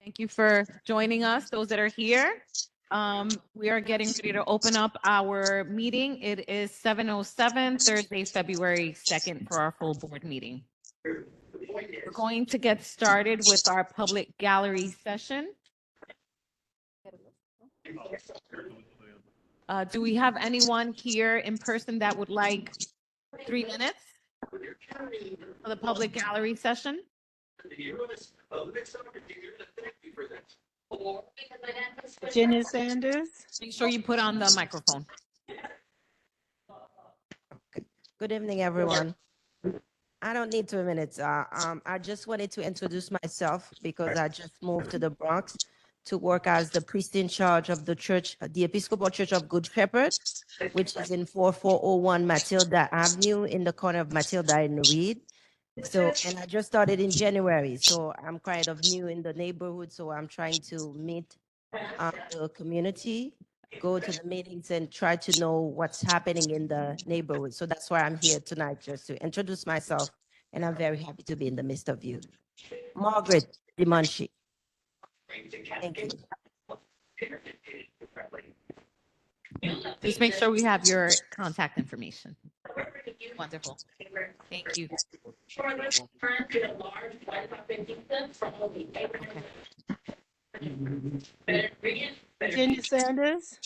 Thank you for joining us, those that are here. We are getting ready to open up our meeting. It is 7:07, Thursday, February 2nd for our full board meeting. We're going to get started with our public gallery session. Do we have anyone here in person that would like 3 minutes for the public gallery session? Virginia Sanders. Make sure you put on the microphone. Good evening, everyone. I don't need 2 minutes. I just wanted to introduce myself because I just moved to the Bronx to work as the priest in charge of the church, the Episcopal Church of Good Shepherd, which is in 4401 Matilda Avenue in the corner of Matilda and Reed. So, and I just started in January, so I'm kind of new in the neighborhood. So I'm trying to meet the community, go to the meetings and try to know what's happening in the neighborhood. So that's why I'm here tonight, just to introduce myself. And I'm very happy to be in the midst of you. Margaret Dimanshi. Thank you. Just make sure we have your contact information. Wonderful. Thank you. Virginia Sanders.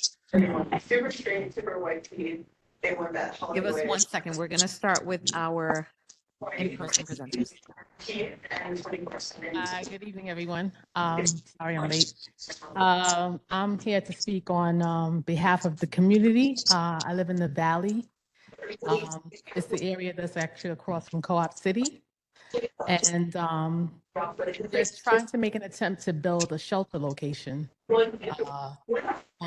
Super straight, super white teeth. They want that. Give us 1 second. We're going to start with our in-person presenters. Good evening, everyone. Sorry I'm late. I'm here to speak on behalf of the community. I live in the Valley. It's the area that's actually across from Co-op City. And they're trying to make an attempt to build a shelter location on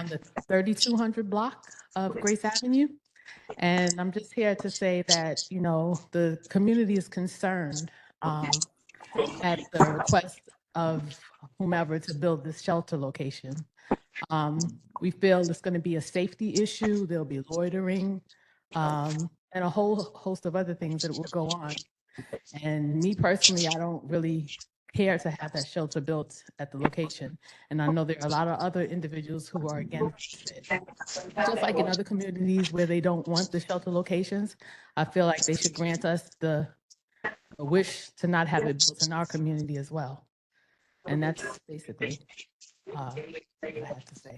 the 3200 block of Grace Avenue. And I'm just here to say that, you know, the community is concerned at the request of whomever to build this shelter location. We feel it's going to be a safety issue. There'll be loitering and a whole host of other things that will go on. And me personally, I don't really care to have that shelter built at the location. And I know there are a lot of other individuals who are against it. Just like in other communities where they don't want the shelter locations, I feel like they should grant us the wish to not have it built in our community as well. And that's basically what I have to say.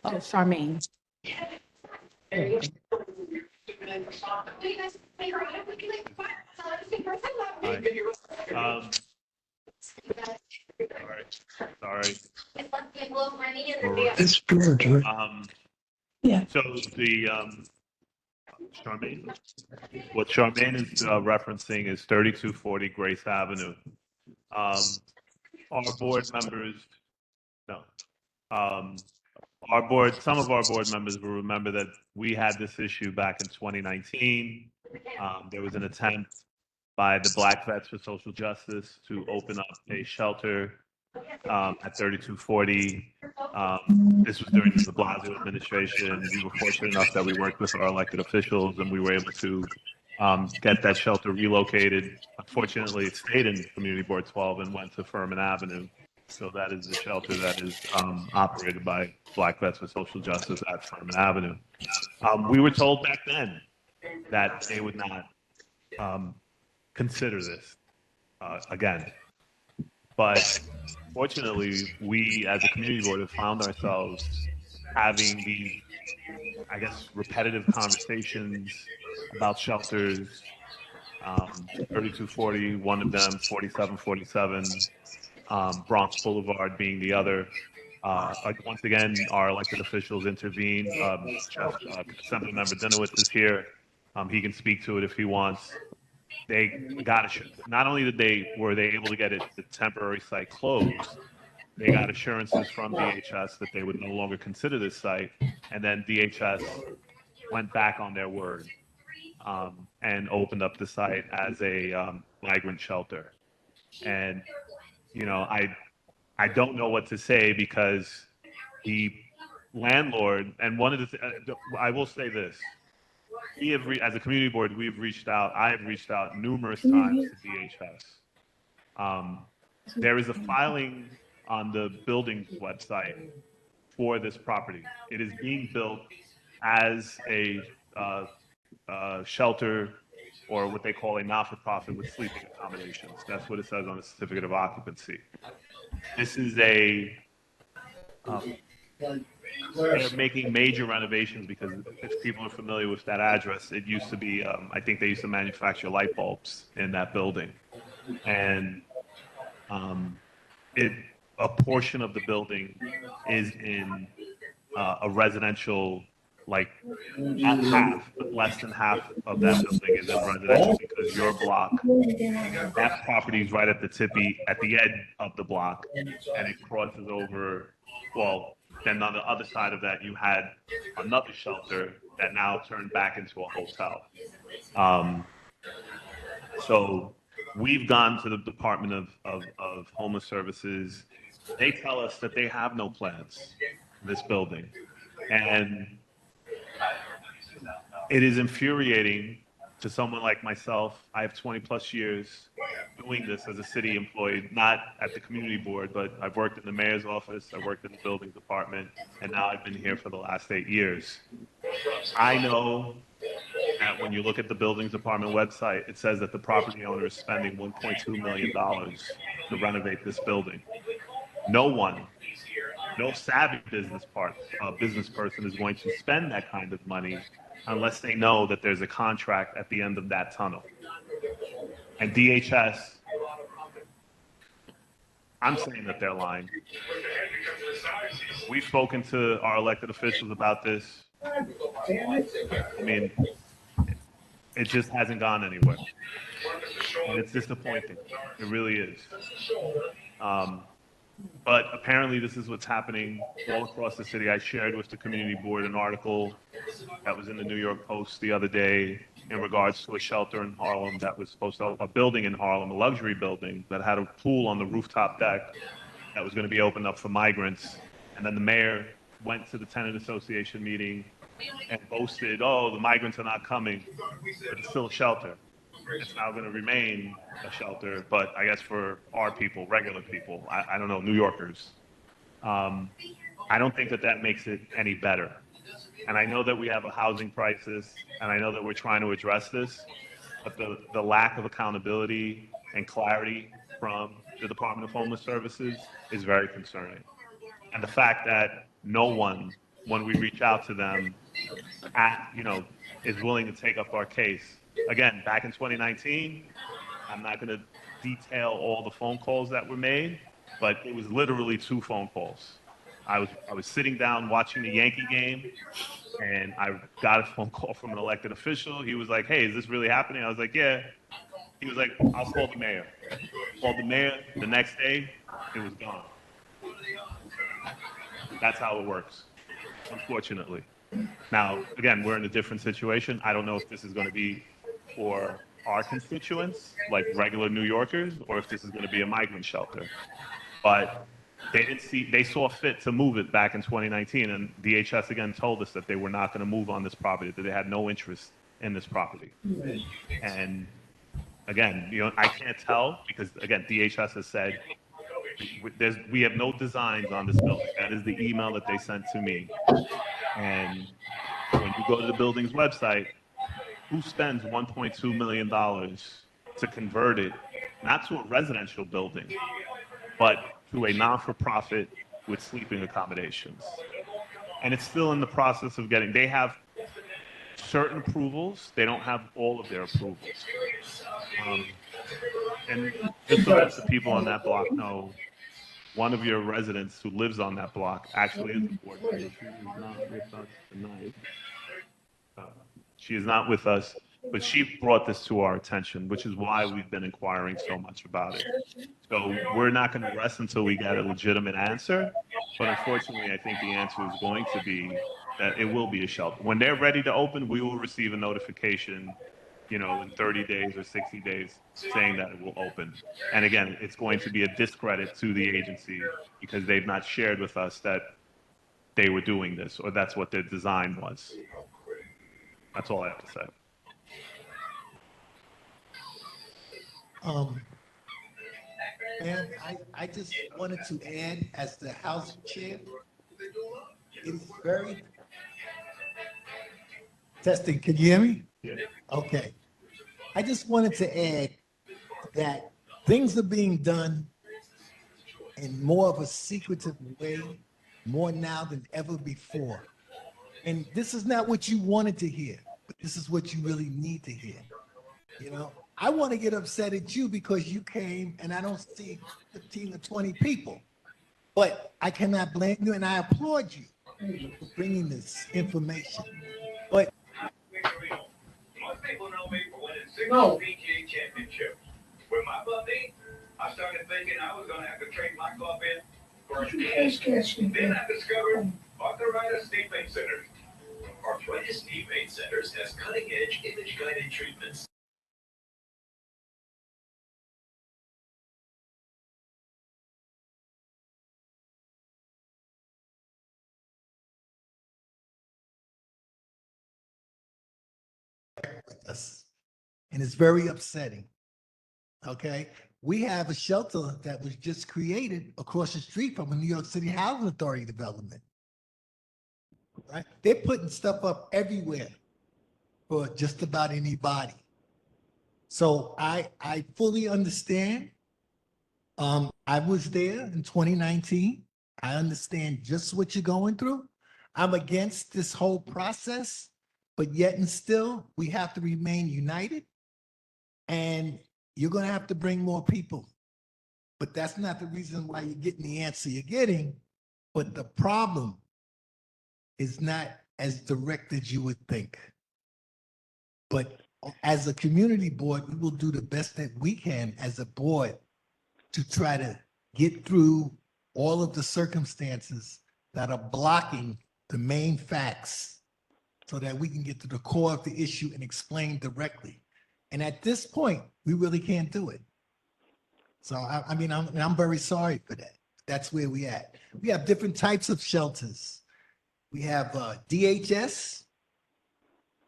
Oh, Charmaine. Yeah. Sorry. It's George, right? Yeah. So the Charmaine, what Charmaine is referencing is 3240 Grace Avenue. Our board members, some of our board members will remember that we had this issue back in 2019. There was an attempt by the Black Vets for Social Justice to open up a shelter at 3240. This was during the de Blasio administration. We were fortunate enough that we worked with our elected officials and we were able to get that shelter relocated. Unfortunately, it stayed in Community Board 12 and went to Furman Avenue. So that is the shelter that is operated by Black Vets for Social Justice at Furman Avenue. We were told back then that they would not consider this again. But fortunately, we as a community board have found ourselves having these, I guess, repetitive conversations about shelters, 3240, one of them, 4747, Bronx Boulevard being the other. Once again, our elected officials intervened. Assemblymember Dinowitz is here. He can speak to it if he wants. They got not only were they able to get the temporary site closed, they got assurances from DHS that they would no longer consider this site, and then DHS went back on their word and opened up the site as a migrant shelter. And you know, I don't know what to say because the landlord, and one of the I will say this, we have, as a community board, we've reached out, I have reached out numerous times to DHS. There is a filing on the building's website for this property. It is being built as a shelter or what they call a not-for-profit with sleeping accommodations. That's what it says on the certificate of occupancy. This is they're making major renovations because if people are familiar with that address, it used to be, I think they used to manufacture light bulbs in that building. And a portion of the building is in a residential, like not half, but less than half of that building is in residential because your block, that property is right at the end of the block, and it crosses over. Well, then on the other side of that, you had another shelter that now turned back into a hotel. So we've gone to the Department of Homeless Services. They tell us that they have no plans for this building. And it is infuriating to someone like myself. I have 20 plus years doing this as a city employee, not at the community board, but I've worked in the mayor's office, I worked in the building department, and now I've been here for the last 8 years. I know that when you look at the buildings department website, it says that the property owner is spending $1.2 million to renovate this building. No savvy business person is going to spend that kind of money unless they know that there's a contract at the end of that tunnel. And DHS, I'm saying that they're lying. We've spoken to our elected officials about this. I mean, it just hasn't gone anywhere. And it's disappointing. It really is. But apparently this is what's happening all across the city. I shared with the community board an article that was in the New York Post the other day in regards to a shelter in Harlem that was a building in Harlem, a luxury building that had a pool on the rooftop deck that was going to be opened up for migrants. And then the mayor went to the tenant association meeting and boasted, oh, the migrants are not coming, but it's still a shelter. It's now going to remain a shelter, but I guess for our people, regular people, I don't know, New Yorkers. I don't think that makes it any better. And I know that we have a housing crisis, and I know that we're trying to address this, but the lack of accountability and clarity from the Department of Homeless Services is very concerning. And the fact that no one, when we reach out to them, is willing to take up our case. Again, back in 2019, I'm not going to detail all the phone calls that were made, but it was literally 2 phone calls. I was sitting down watching the Yankee game, and I got a phone call from an elected official. He was like, hey, is this really happening? I was like, yeah. He was like, I'll call the mayor. Called the mayor. The next day, it was gone. That's how it works, unfortunately. Now, again, we're in a different situation. I don't know if this is going to be for our constituents, like regular New Yorkers, or if this is going to be a migrant shelter. But they saw fit to move it back in 2019, and DHS again told us that they were not going to move on this property, that they had no interest in this property. And again, I can't tell because again, DHS has said we have no designs on this building. That is the email that they sent to me. And when you go to the building's website, who spends $1.2 million to convert it, not to a residential building, but to a non-for-profit with sleeping accommodations? And it's still in the process of they have certain approvals, they don't have all of their approvals. And just so that the people on that block know, one of your residents who lives on that block actually is a board member. She is not with us tonight. She is not with us, but she brought this to our attention, which is why we've been inquiring so much about it. So we're not going to rest until we get a legitimate answer. But unfortunately, I think the answer is going to be that it will be a shelter. When they're ready to open, we will receive a notification, in 30 days or 60 days saying that it will open. And again, it's going to be a discredit to the agency because they've not shared with us that they were doing this or that's what their design was. That's all I have to say. Ma'am, I just wanted to add, as the housing chair, it's very. Testing, can you hear me? Yeah. Okay. I just wanted to add that things are being done in more of a secretive way, more now than ever before. And this is not what you wanted to hear, but this is what you really need to hear. You know, I want to get upset at you because you came and I don't see 15 or 20 people. But I cannot blame you, and I applaud you for bringing this information. But Most people know me for winning 6 PGA championships. With my puppy, I started thinking I was going to have to trade my club in for a Then I discovered arthritis debate centers. Arthritis debate centers has cutting-edge image-guided treatments. us, and it's very upsetting. Okay, we have a shelter that was just created across the street from a New York City Housing Authority development. Right, they're putting stuff up everywhere for just about anybody. So I fully understand. I was there in 2019. I understand just what you're going through. I'm against this whole process, but yet and still, we have to remain united. And you're going to have to bring more people. But that's not the reason why you're getting the answer you're getting. But the problem is not as direct as you would think. But as a community board, we will do the best that we can as a board to try to get through all of the circumstances that are blocking the main facts so that we can get to the core of the issue and explain directly. And at this point, we really can't do it. So I mean, I'm very sorry for that. That's where we at. We have different types of shelters. We have DHS.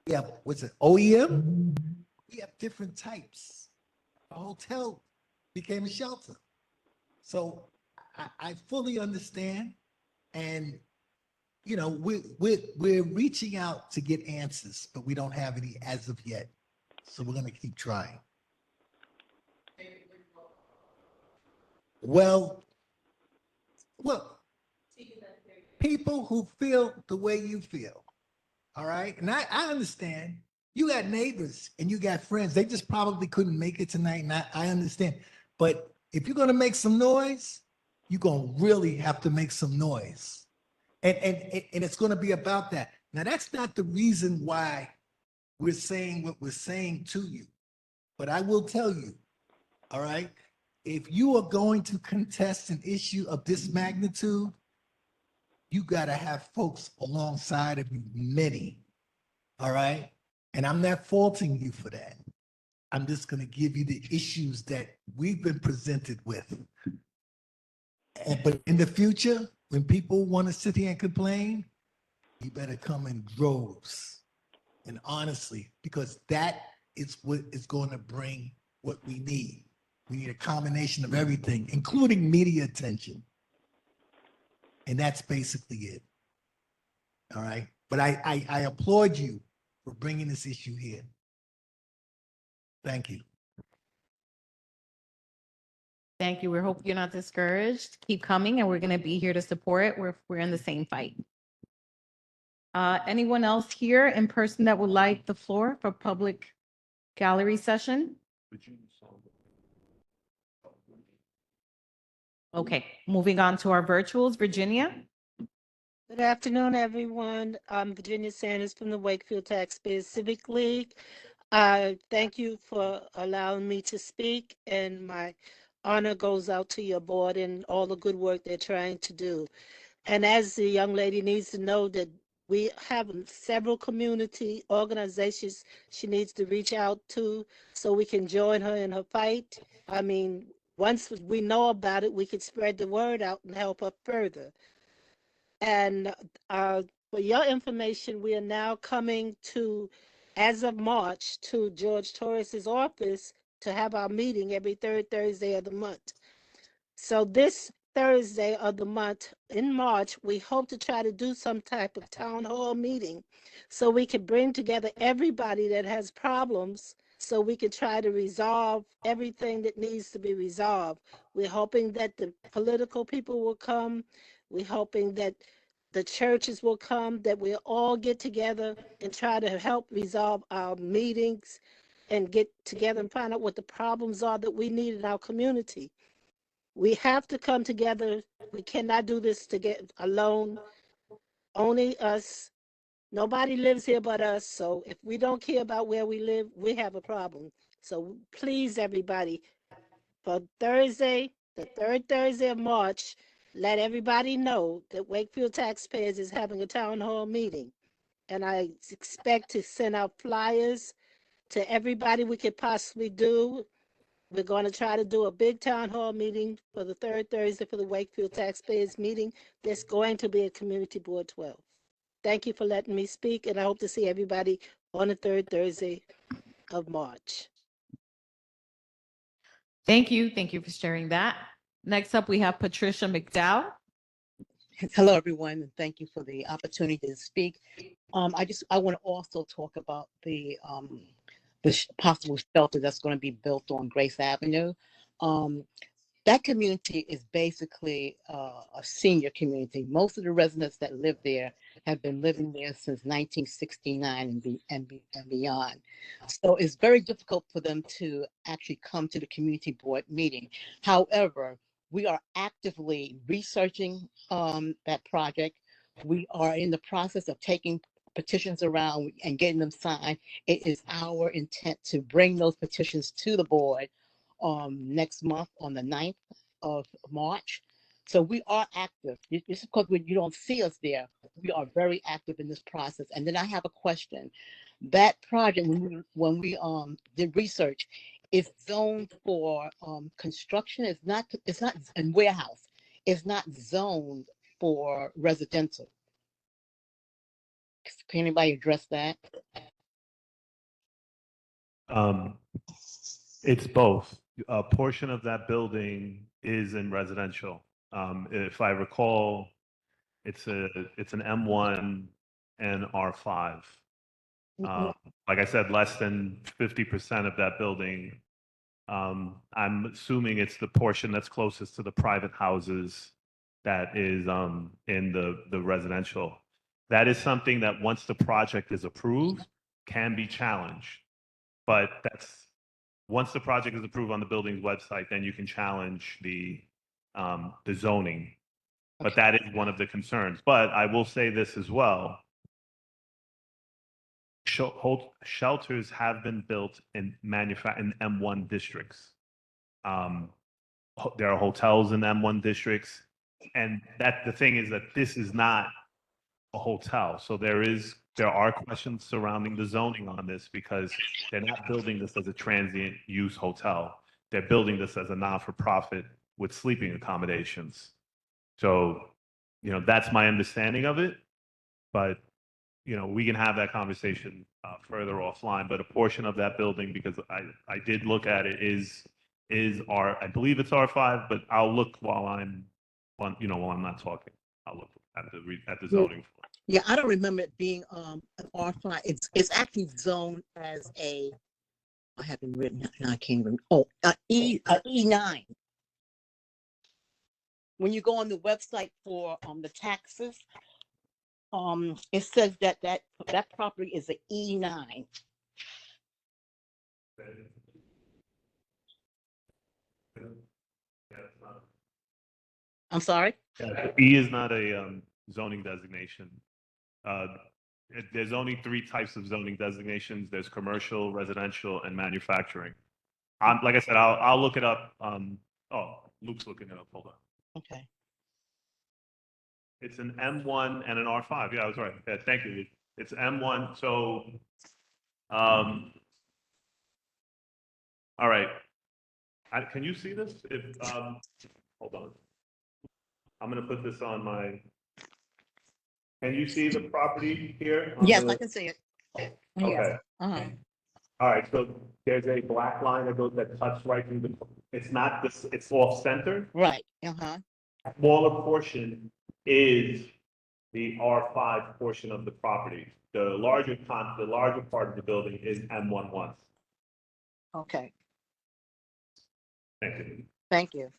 We have, what's it, OEM? We have different types. A hotel became a shelter. So I fully understand. And, you know, we're reaching out to get answers, but we don't have any as of yet. So we're going to keep trying. Well, people who feel the way you feel, all right? And I understand you got neighbors and you got friends. They just probably couldn't make it tonight, and I understand. But if you're going to make some noise, you're going to really have to make some noise. And it's going to be about that. Now, that's not the reason why we're saying what we're saying to you. But I will tell you, all right, if you are going to contest an issue of this magnitude, you got to have folks alongside of you, many, all right? And I'm not faulting you for that. I'm just going to give you the issues that we've been presented with. But in the future, when people want to sit here and complain, you better come in droves. And honestly, because that is what is going to bring what we need. We need a combination of everything, including media attention. And that's basically it. All right. But I applaud you for bringing this issue here. Thank you. Thank you. We hope you're not discouraged. Keep coming, and we're going to be here to support. We're in the same fight. Anyone else here in person that would like the floor for public gallery session? Okay, moving on to our virtuals. Virginia? Good afternoon, everyone. I'm Virginia Sanders from the Wakefield Taxpayers Civic League. Thank you for allowing me to speak, and my honor goes out to your board and all the good work they're trying to do. And as the young lady needs to know that we have several community organizations she needs to reach out to so we can join her in her fight. I mean, once we know about it, we can spread the word out and help her further. And for your information, we are now coming to as of March to George Torres's office to have our meeting every third Thursday of the month. So this Thursday of the month in March, we hope to try to do some type of town hall meeting so we can bring together everybody that has problems so we can try to resolve everything that needs to be resolved. We're hoping that the political people will come. We're hoping that the churches will come, that we'll all get together and try to help resolve our meetings and get together and find out what the problems are that we need in our community. We have to come together. We cannot do this together alone. Only us. Nobody lives here but us. So if we don't care about where we live, we have a problem. So please, everybody, for Thursday, the third Thursday of March, let everybody know that Wakefield Taxpayers is having a town hall meeting. And I expect to send out flyers to everybody we could possibly do. We're going to try to do a big town hall meeting for the third Thursday for the Wakefield Taxpayers meeting. There's going to be a Community Board 12. Thank you for letting me speak, and I hope to see everybody on the third Thursday of March. Thank you. Thank you for sharing that. Next up, we have Patricia McDowell. Hello, everyone, and thank you for the opportunity to speak. I want to also talk about the possible shelter that's going to be built on Grace Avenue. That community is basically a senior community. Most of the residents that live there have been living there since 1969 and beyond. So it's very difficult for them to actually come to the community board meeting. However, we are actively researching that project. We are in the process of taking petitions around and getting them signed. It is our intent to bring those petitions to the board next month on the 9th of March. So we are active. Just because when you don't see us there, we are very active in this process. And then I have a question. That project, when we did research, is zoned for construction. It's not and warehouse. It's not zoned for residential. Can anybody address that? It's both. A portion of that building is in residential. If I recall, it's an M1 and R5. Like I said, less than 50% of that building. I'm assuming it's the portion that's closest to the private houses that is in the residential. That is something that once the project is approved can be challenged. But that's once the project is approved on the building's website, then you can challenge the zoning. But that is one of the concerns. But I will say this as well. Shelters have been built in M1 districts. There are hotels in M1 districts, and the thing is that this is not a hotel. So there are questions surrounding the zoning on this because they're not building this as a transient use hotel. They're building this as a non-for-profit with sleeping accommodations. So, that's my understanding of it. But, we can have that conversation further offline. But a portion of that building, because I did look at it, is I believe it's R5, but I'll look while I'm not talking. I'll look at the zoning. Yeah, I don't remember it being an R5. It's actually zoned as I have it written now. I can't remember. E9. When you go on the website for the taxes, it says that property is an E9. I'm sorry? E is not a zoning designation. There's only 3 types of zoning designations. There's commercial, residential, and manufacturing. Like I said, I'll look it up. Luke's looking it up. Hold on. Okay. It's an M1 and an R5. Yeah, I was right. Yeah, thank you, Luke. It's M1. So, all right. Can you see this? Hold on. I'm going to put this on my. Can you see the property here? Yes, I can see it. Okay. Uh-huh. All right, so there's a black line that cuts right through it's not this, it's off center. Right, uh-huh. Smaller portion is the R5 portion of the property. The larger part of the building is M11. Okay, Thank you. thank you.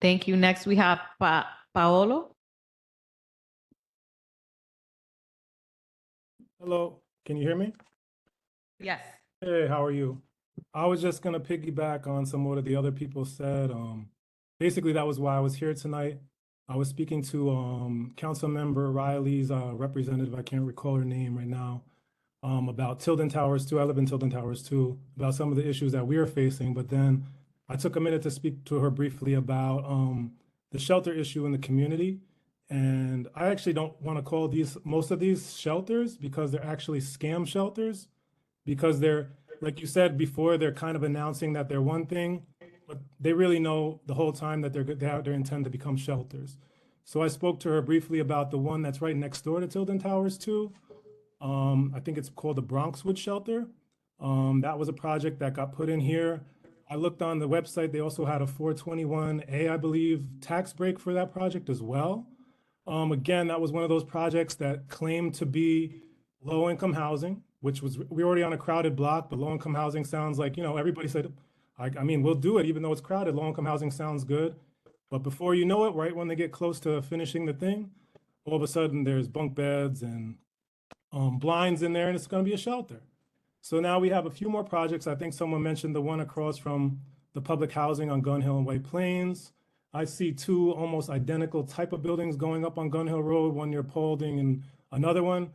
Thank you. Next, we have Paolo. Hello, can you hear me? Yes. Hey, how are you? I was just gonna piggyback on some of what the other people said. Basically, that was why I was here tonight. I was speaking to Council Member Riley's representative, I can't recall her name right now, about Tilden Towers 2. I live in Tilden Towers 2, about some of the issues that we are facing. But then I took a minute to speak to her briefly about the shelter issue in the community. And I actually don't want to call most of these shelters, because they're actually scam shelters, because they're, like you said before, they're kind of announcing that they're one thing, but they really know the whole time that they have their intent to become shelters. So I spoke to her briefly about the one that's right next door to Tilden Towers 2. I think it's called the Bronxwood Shelter. That was a project that got put in here. I looked on the website, they also had a 421A, I believe, tax break for that project as well. Again, that was one of those projects that claimed to be low-income housing, which was, we're already on a crowded block, but low-income housing sounds like, everybody said, I mean, we'll do it, even though it's crowded. Low-income housing sounds good. But before you know it, right when they get close to finishing the thing, all of a sudden there's bunk beds and blinds in there, and it's going to be a shelter. So now we have a few more projects. I think someone mentioned the one across from the public housing on Gun Hill and White Plains. I see two almost identical type of buildings going up on Gun Hill Road, one near Paulding and another one.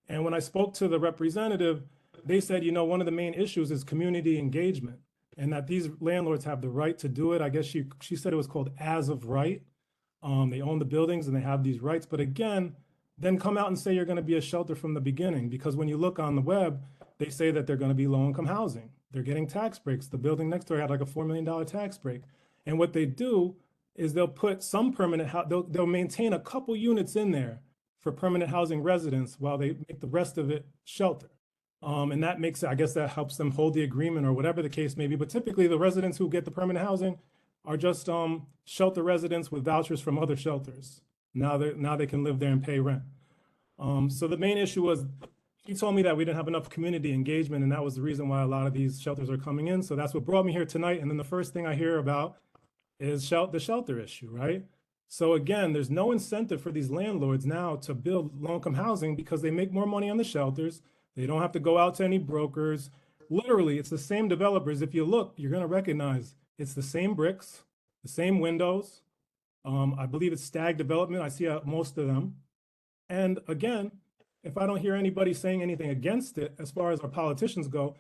And when I spoke to the representative, they said, one of the main issues is community engagement, and that these landlords have the right to do it. I guess she said it was called as of right. They own the buildings and they have these rights. But again, then come out and say you're going to be a shelter from the beginning, because when you look on the web, they say that they're going to be low-income housing. They're getting tax breaks. The building next door had like a $4 million tax break. And what they do is they'll put some permanent, they'll maintain a couple units in there for permanent housing residents while they make the rest of it shelter. And that makes it, I guess that helps them hold the agreement or whatever the case may be. But typically the residents who get the permanent housing are just shelter residents with vouchers from other shelters. Now they can live there and pay rent. So the main issue was, he told me that we didn't have enough community engagement, and that was the reason why a lot of these shelters are coming in. So that's what brought me here tonight. And then the first thing I hear about is the shelter issue, right? So again, there's no incentive for these landlords now to build low-income housing, because they make more money on the shelters. They don't have to go out to any brokers. Literally, it's the same developers. If you look, you're going to recognize it's the same bricks, the same windows. I believe it's Stag Development. I see most of them. And again, if I don't hear anybody saying anything against it, as far as our politicians go,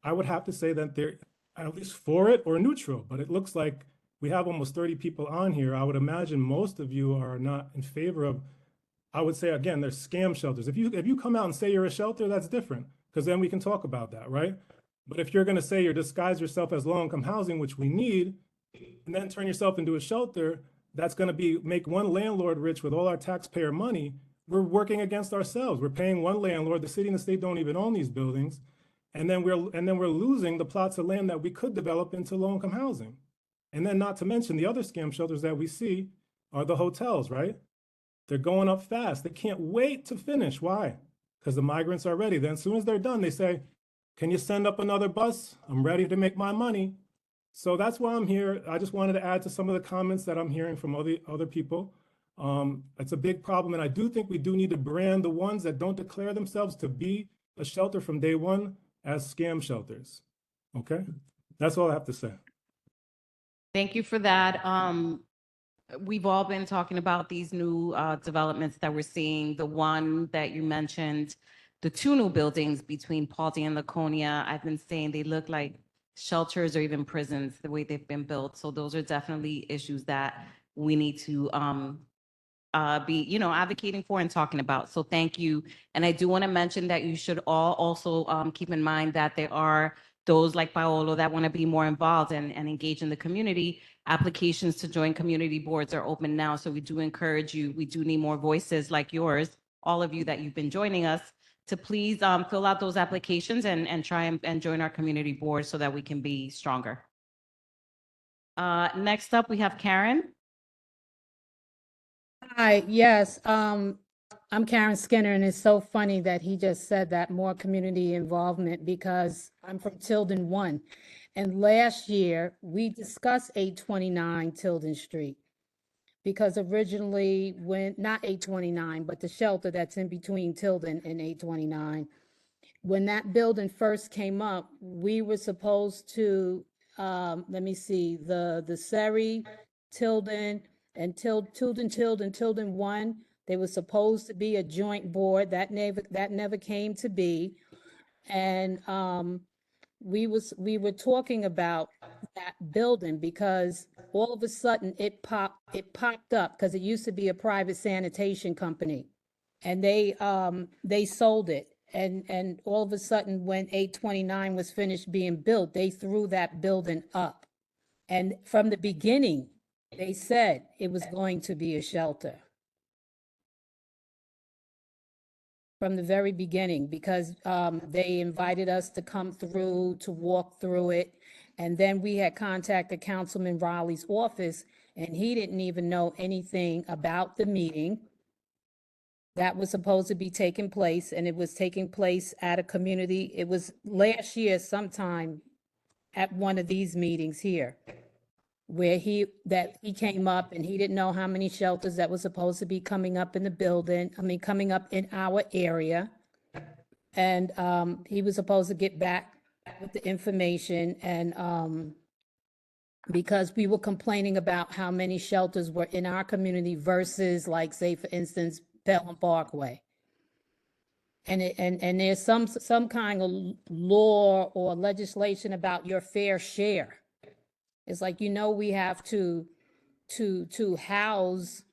I would have to say that they're at least for it or neutral. But it looks like we have almost 30 people on here. I would imagine most of you are not in favor of, I would say, again, they're scam shelters. If you come out and say you're a shelter, that's different, because then we can talk about that, right? But if you're going to say you disguise yourself as low-income housing, which we need, and then turn yourself into a shelter, that's going to make one landlord rich with all our taxpayer money. We're working against ourselves. We're paying one landlord. The city and the state don't even own these buildings, and then we're losing the plots of land that we could develop into low-income housing. And then, not to mention, the other scam shelters that we see are the hotels, right? They're going up fast. They can't wait to finish. Why? Because the migrants are ready. Then as soon as they're done, they say, can you send up another bus? I'm ready to make my money. So that's why I'm here. I just wanted to add to some of the comments that I'm hearing from other people. It's a big problem. And I do think we do need to brand the ones that don't declare themselves to be a shelter from day one as scam shelters. Okay? That's all I have to say. Thank you for that. We've all been talking about these new developments that we're seeing. The one that you mentioned, the two new buildings between Paulding and Laconia, I've been saying they look like shelters or even prisons, the way they've been built. So those are definitely issues that we need to be, advocating for and talking about. So thank you. And I do want to mention that you should all also keep in mind that there are those like Paolo that want to be more involved and engage in the community, applications to join community boards are open now. So we do encourage you. We do need more voices like yours, all of you that you've been joining us, to please fill out those applications and try and join our community board so that we can be stronger. Next up, we have Karen. Hi, yes, I'm Karen Skinner, and it's so funny that he just said that more community involvement because I'm from Tilden 1. And last year, we discussed 829 Tilden Street. Because originally when, not 829, but the shelter that's in between Tilden and 829, when that building first came up, we were supposed to, let me see, the Surrey, Tilden, and Tilden 1, they were supposed to be a joint board. That never came to be. And we were talking about that building because all of a sudden it popped up because it used to be a private sanitation company. And they sold it. And all of a sudden, when 829 was finished being built, they threw that building up. And from the beginning, they said it was going to be a shelter. From the very beginning, because they invited us to come through, to walk through it. And then we had contacted Councilman Raleigh's office, and he didn't even know anything about the meeting that was supposed to be taking place, and it was taking place at a community. It was last year sometime at one of these meetings here, where he came up and he didn't know how many shelters that was supposed to be coming up in the building, coming up in our area. And he was supposed to get back with the information, and because we were complaining about how many shelters were in our community versus, like, say, for instance, Pelham Parkway. And there's some kind of law or legislation about your fair share. It's like, we have to house,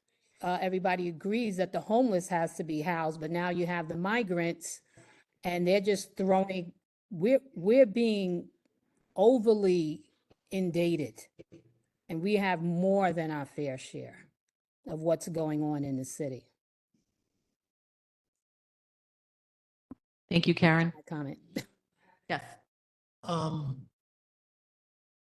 everybody agrees that the homeless has to be housed, but now you have the migrants and they're just throwing, we're being overly inundated, and we have more than our fair share of what's going on in the city. Thank you, Karen. My comment. Yes.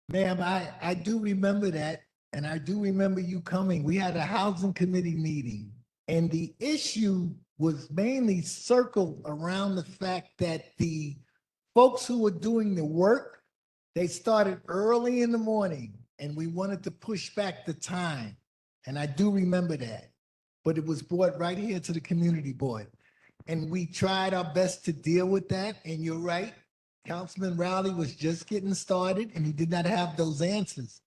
Ma'am, I do remember that, and I do remember you coming. We had a housing committee meeting, and the issue was mainly circled around the fact that the folks who were doing the work, they started early in the morning, and we wanted to push back the time. And I do remember that, but it was brought right here to the community board. And we tried our best to deal with that, and you're right. Councilman Rowley was just getting started and he did not have those answers.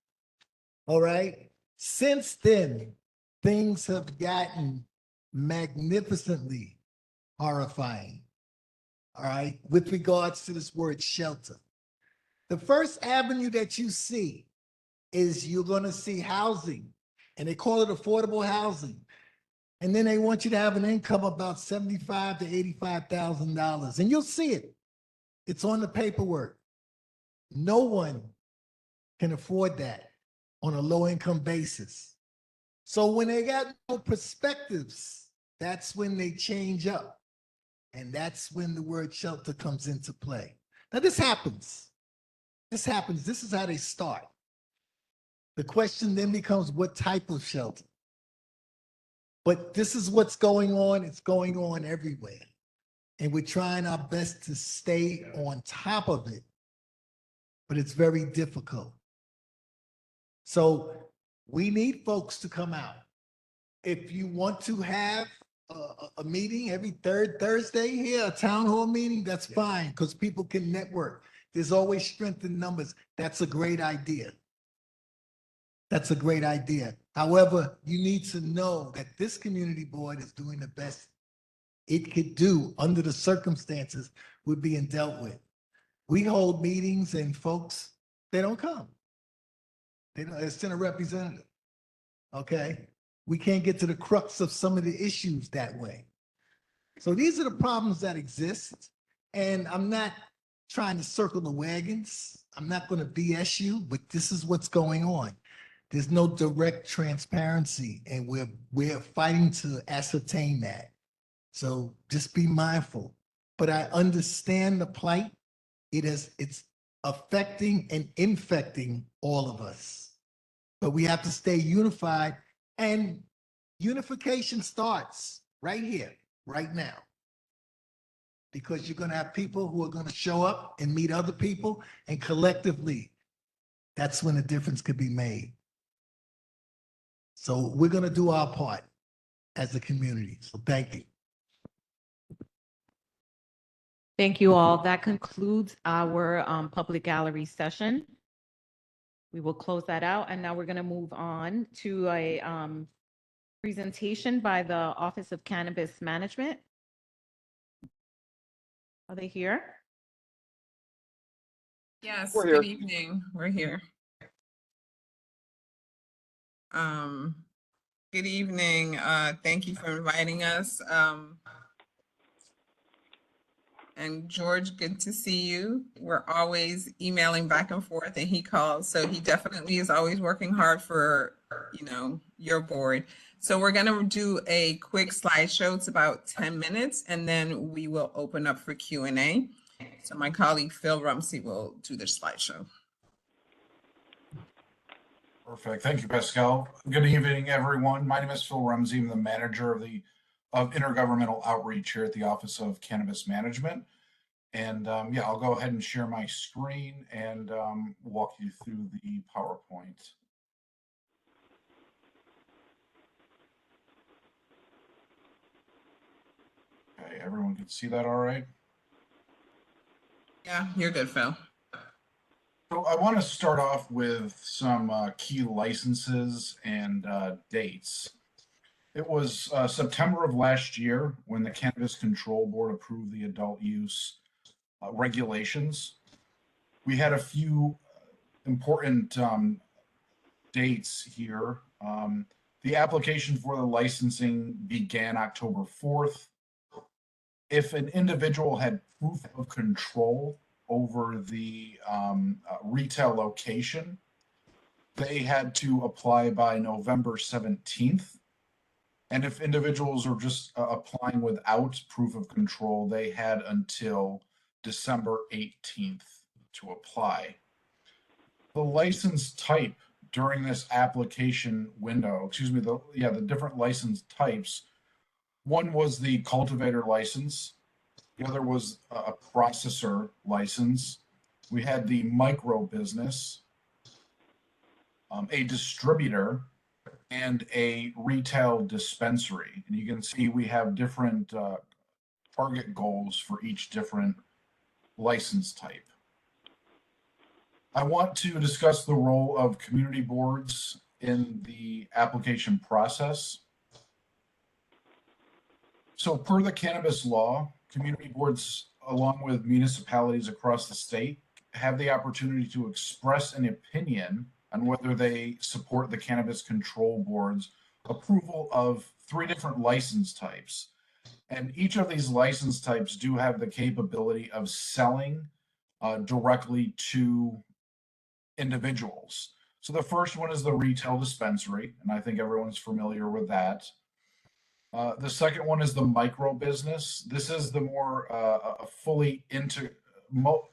All right. Since then, things have gotten magnificently horrifying. All right. With regards to this word shelter. The first avenue that you see is you're going to see housing, and they call it affordable housing. And then they want you to have an income about $75,000 to $85,000, and you'll see it. It's on the paperwork. No one can afford that on a low income basis. So when they got no perspectives, that's when they change up. And that's when the word shelter comes into play. Now this happens. This is how they start. The question then becomes, what type of shelter? But this is what's going on. It's going on everywhere. And we're trying our best to stay on top of it, but it's very difficult. So we need folks to come out. If you want to have a meeting every third Thursday here, a town hall meeting, that's fine, because people can network. There's always strength in numbers. That's a great idea. That's a great idea. However, you need to know that this community board is doing the best it could do under the circumstances we're being dealt with. We hold meetings and folks, they don't come. They don't send a representative. Okay. We can't get to the crux of some of the issues that way. So these are the problems that exist. And I'm not trying to circle the wagons. I'm not going to BS you, but this is what's going on. There's no direct transparency, and we're fighting to ascertain that. So just be mindful. But I understand the plight. It's affecting and infecting all of us. But we have to stay unified, and unification starts right here, right now. Because you're going to have people who are going to show up and meet other people, and collectively, that's when the difference could be made. So we're going to do our part as a community. So thank you. Thank you all. That concludes our public gallery session. We will close that out, and now we're going to move on to a presentation by the Office of Cannabis Management. Are they here? Yes, We're here. good evening. We're here. Good evening. Thank you for inviting us. And George, good to see you. We're always emailing back and forth, and he calls. So he definitely is always working hard for, your board. So we're going to do a quick slideshow. It's about 10 minutes, and then we will open up for Q&A. So my colleague Phil Rumsey will do the slideshow. Perfect. Thank you, Pascal. Good evening, everyone. My name is Phil Rumsey. I'm the manager of intergovernmental outreach here at the Office of Cannabis Management. And I'll go ahead and share my screen and walk you through the PowerPoint. Okay, everyone can see that all right? Yeah, you're good, Phil. So I want to start off with some key licenses and dates. It was September of last year when the Cannabis Control Board approved the adult use regulations. We had a few important dates here. The application for the licensing began October 4th. If an individual had proof of control over the retail location, they had to apply by November 17th. And if individuals are just applying without proof of control, they had until December 18th to apply. The license type during this application window, the different license types, one was the cultivator license, the other was a processor license. We had the micro business, a distributor, and a retail dispensary. And you can see we have different target goals for each different license type. I want to discuss the role of community boards in the application process. So per the cannabis law, community boards, along with municipalities across the state, have the opportunity to express an opinion on whether they support the Cannabis Control Board's approval of 3 different license types. And each of these license types do have the capability of selling directly to individuals. So the first one is the retail dispensary, and I think everyone's familiar with that. The second one is the micro business. This is the more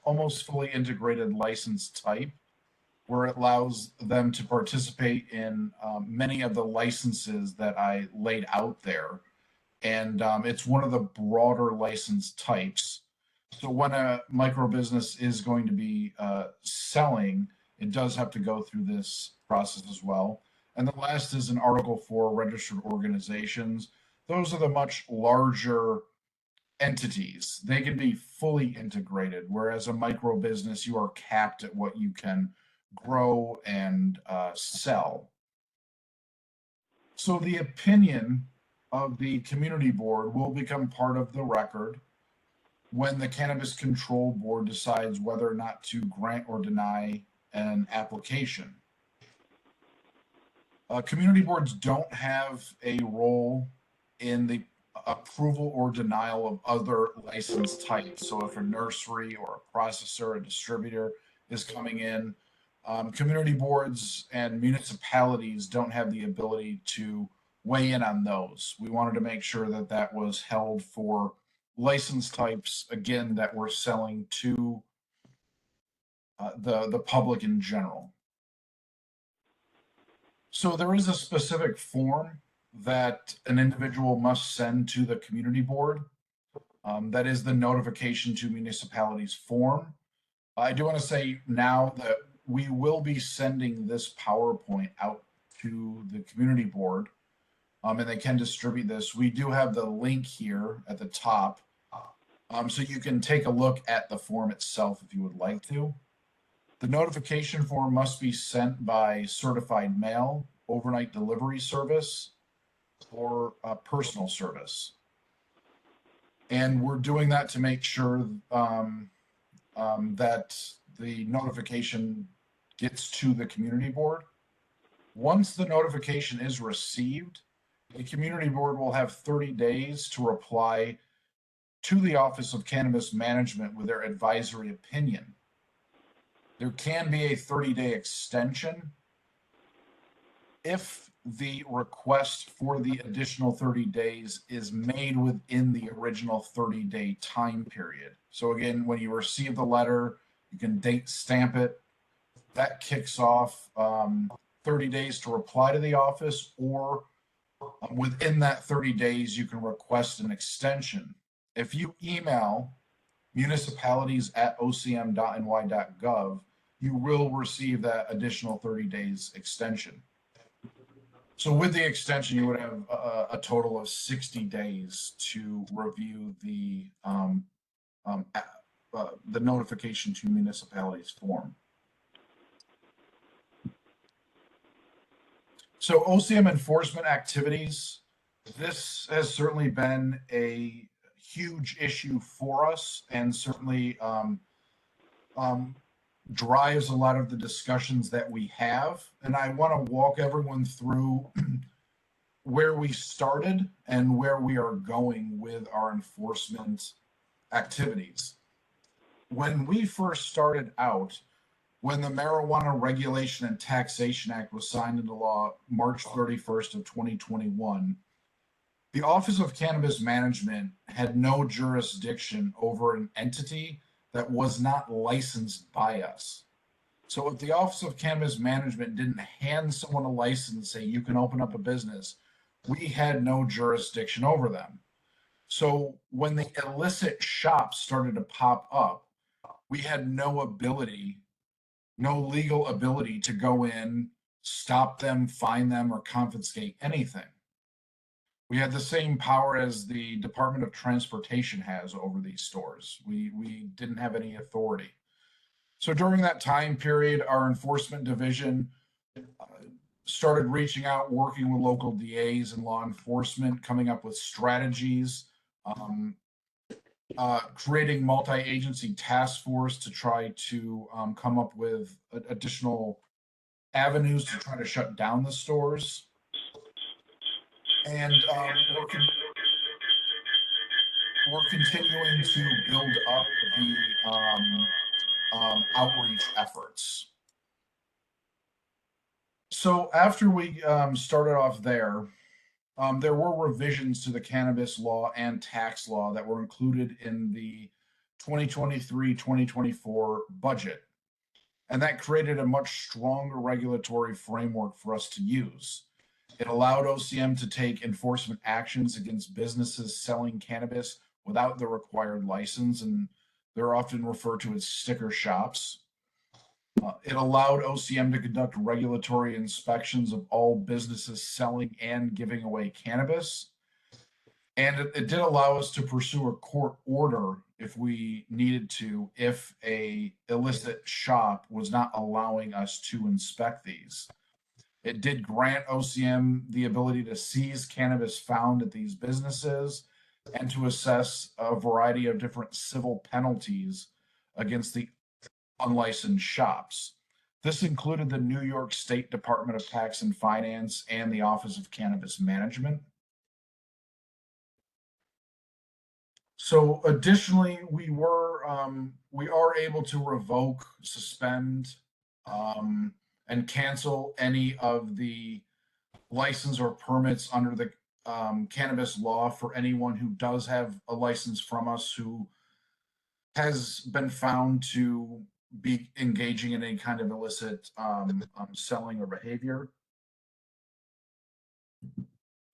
almost fully integrated license type, where it allows them to participate in many of the licenses that I laid out there. And it's one of the broader license types. So when a micro business is going to be selling, it does have to go through this process as well. And the last is an Article 4 registered organizations. Those are the much larger entities. They can be fully integrated, whereas a micro business, you are capped at what you can grow and sell. So the opinion of the community board will become part of the record when the Cannabis Control Board decides whether or not to grant or deny an application. Community boards don't have a role in the approval or denial of other license types. So if a nursery or a processor, a distributor is coming in, community boards and municipalities don't have the ability to weigh in on those. We wanted to make sure that that was held for license types, again, that we're selling to the public in general. So there is a specific form that an individual must send to the community board. That is the notification to municipalities form. I do want to say now that we will be sending this PowerPoint out to the community board, and they can distribute this. We do have the link here at the top, so you can take a look at the form itself if you would like to. The notification form must be sent by certified mail, overnight delivery service, or personal service. And we're doing that to make sure that the notification gets to the community board. Once the notification is received, the community board will have 30 days to reply to the Office of Cannabis Management with their advisory opinion. There can be a 30-day extension if the request for the additional 30 days is made within the original 30-day time period. So again, when you receive the letter, you can date stamp it. That kicks off 30 days to reply to the office, or within that 30 days, you can request an extension. If you email municipalities@ocm.ny.gov, you will receive that additional 30 days extension. So with the extension, you would have a total of 60 days to review the notification to municipalities form. So OCM enforcement activities, this has certainly been a huge issue for us, and certainly drives a lot of the discussions that we have. And I want to walk everyone through where we started and where we are going with our enforcement activities. When we first started out, when the Marijuana Regulation and Taxation Act was signed into law March 31st of 2021, the Office of Cannabis Management had no jurisdiction over an entity that was not licensed by us. So if the Office of Cannabis Management didn't hand someone a license and say, you can open up a business, we had no jurisdiction over them. So when the illicit shops started to pop up, we had no legal ability to go in, stop them, fine them, or confiscate anything. We had the same power as the Department of Transportation has over these stores. We didn't have any authority. So during that time period, our enforcement division started reaching out, working with local DAs and law enforcement, coming up with strategies, creating multi-agency task force to try to come up with additional avenues to try to shut down the stores. And we're continuing to build up the outreach efforts. So after we started off there, there were revisions to the cannabis law and tax law that were included in the 2023-2024 budget. And that created a much stronger regulatory framework for us to use. It allowed OCM to take enforcement actions against businesses selling cannabis without the required license, and they're often referred to as sticker shops. It allowed OCM to conduct regulatory inspections of all businesses selling and giving away cannabis. And it did allow us to pursue a court order if we needed to, if a illicit shop was not allowing us to inspect these. It did grant OCM the ability to seize cannabis found at these businesses and to assess a variety of different civil penalties against the unlicensed shops. This included the New York State Department of Tax and Finance and the Office of Cannabis Management. So additionally, we are able to revoke, suspend, and cancel any of the license or permits under the cannabis law for anyone who does have a license from us who has been found to be engaging in any kind of illicit selling or behavior.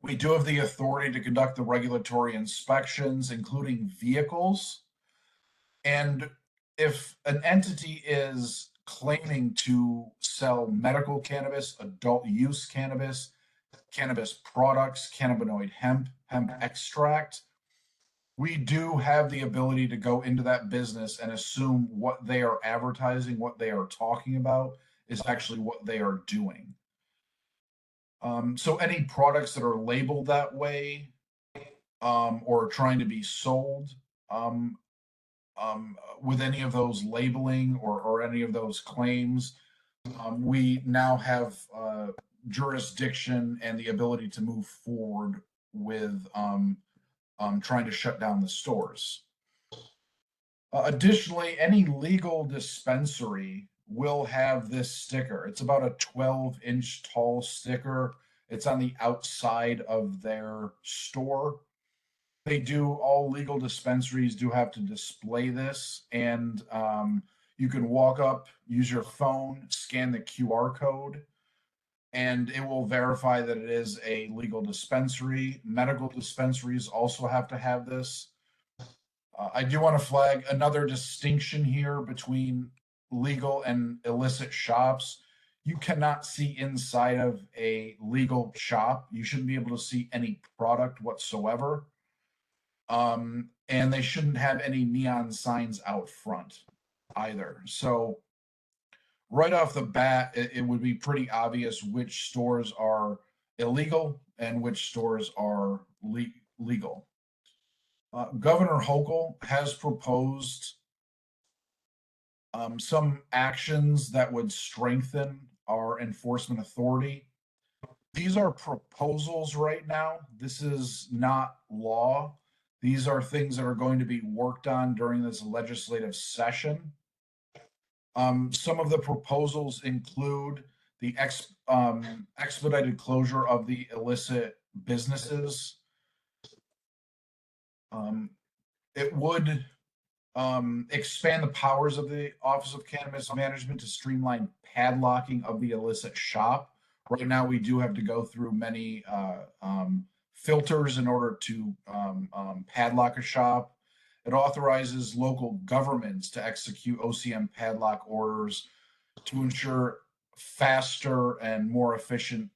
We do have the authority to conduct the regulatory inspections, including vehicles. And if an entity is claiming to sell medical cannabis, adult use cannabis, cannabis products, cannabinoid hemp, hemp extract, we do have the ability to go into that business and assume what they are advertising, what they are talking about, is actually what they are doing. So any products that are labeled that way or trying to be sold with any of those labeling or any of those claims, we now have jurisdiction and the ability to move forward with trying to shut down the stores. Additionally, any legal dispensary will have this sticker. It's about a 12-inch tall sticker. It's on the outside of their store. All legal dispensaries do have to display this, and you can walk up, use your phone, scan the QR code, and it will verify that it is a legal dispensary. Medical dispensaries also have to have this. I do want to flag another distinction here between legal and illicit shops. You cannot see inside of a legal shop. You shouldn't be able to see any product whatsoever. And they shouldn't have any neon signs out front either. So right off the bat, it would be pretty obvious which stores are illegal and which stores are legal. Governor Hochul has proposed some actions that would strengthen our enforcement authority. These are proposals right now. This is not law. These are things that are going to be worked on during this legislative session. Some of the proposals include the expedited closure of the illicit businesses. It would expand the powers of the Office of Cannabis Management to streamline padlocking of the illicit shop. Right now, we do have to go through many filters in order to padlock a shop. It authorizes local governments to execute OCM padlock orders to ensure faster and more efficient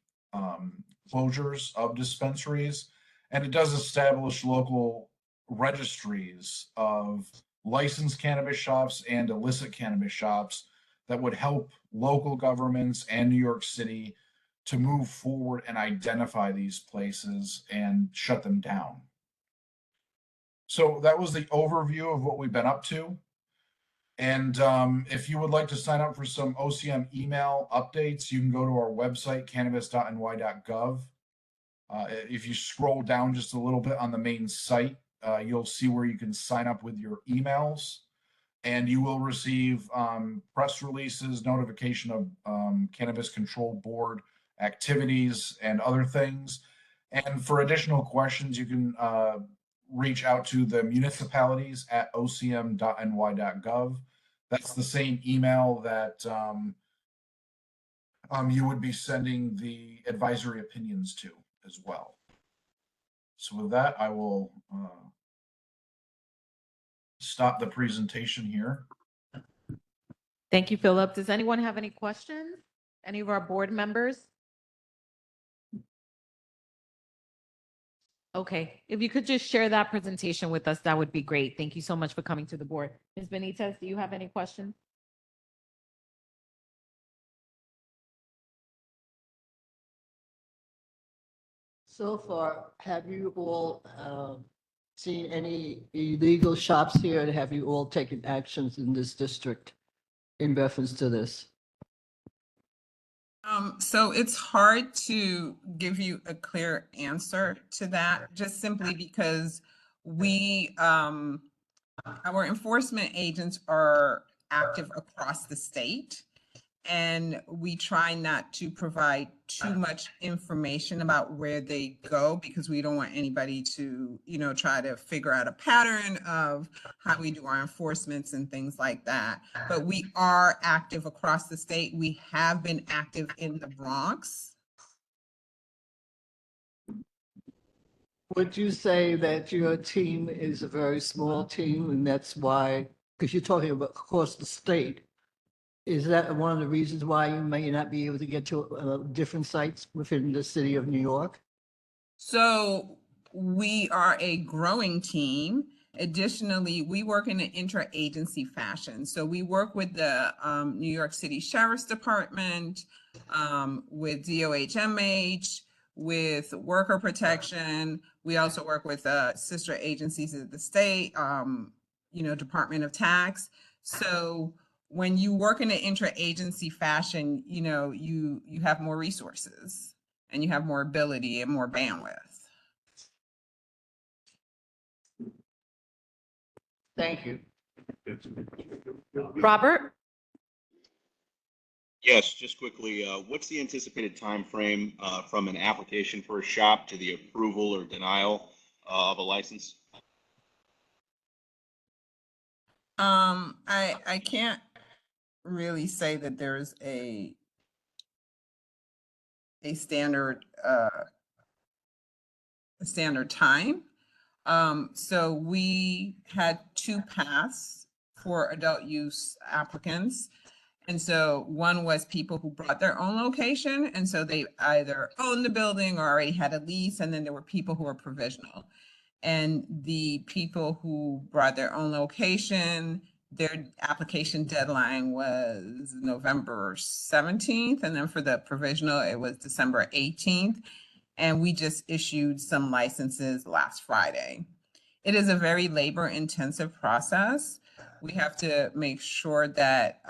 closures of dispensaries. And it does establish local registries of licensed cannabis shops and illicit cannabis shops that would help local governments and New York City to move forward and identify these places and shut them down. So that was the overview of what we've been up to. And if you would like to sign up for some OCM email updates, you can go to our website, cannabis.ny.gov. If you scroll down just a little bit on the main site, you'll see where you can sign up with your emails, and you will receive press releases, notification of Cannabis Control Board activities and other things. And for additional questions, you can reach out to the municipalities at ocm.ny.gov. That's the same email that you would be sending the advisory opinions to as well. So with that, I will stop the presentation here. Thank you, Philip. Does anyone have any questions? Any of our board members? Okay, if you could just share that presentation with us, that would be great. Thank you so much for coming to the board. Ms. Benitez, do you have any questions? So far, have you all seen any illegal shops here, and have you all taken actions in this district in reference to this? So it's hard to give you a clear answer to that, just simply because we, our enforcement agents are active across the state. And we try not to provide too much information about where they go because we don't want anybody to, try to figure out a pattern of how we do our enforcements and things like that. But we are active across the state. We have been active in the Bronx. Would you say that your team is a very small team and that's why, because you're talking about across the state, is that one of the reasons why you may not be able to get to different sites within the city of New York? So we are a growing team. Additionally, we work in an interagency fashion. So we work with the New York City Sheriff's Department, with DOHMH, with worker protection. We also work with sister agencies of the state, Department of Tax. So when you work in an interagency fashion, you have more resources and you have more ability and more bandwidth. Thank you. Robert? Yes, just quickly, what's the anticipated time frame from an application for a shop to the approval or denial of a license? I can't really say that there's a standard time. So we had 2 paths for adult use applicants. And so one was people who brought their own location. And so they either owned the building or already had a lease. And then there were people who were provisional. And the people who brought their own location, their application deadline was November 17th. And then for the provisional, it was December 18th. And we just issued some licenses last Friday. It is a very labor-intensive process. We have to make sure that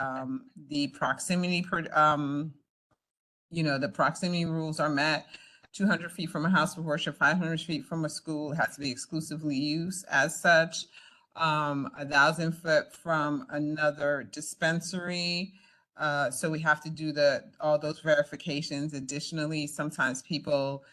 the proximity, the proximity rules are met. 200 feet from a house of worship, 500 feet from a school, has to be exclusively used as such. 1,000 foot from another dispensary. So we have to do all those verifications. Additionally, sometimes people,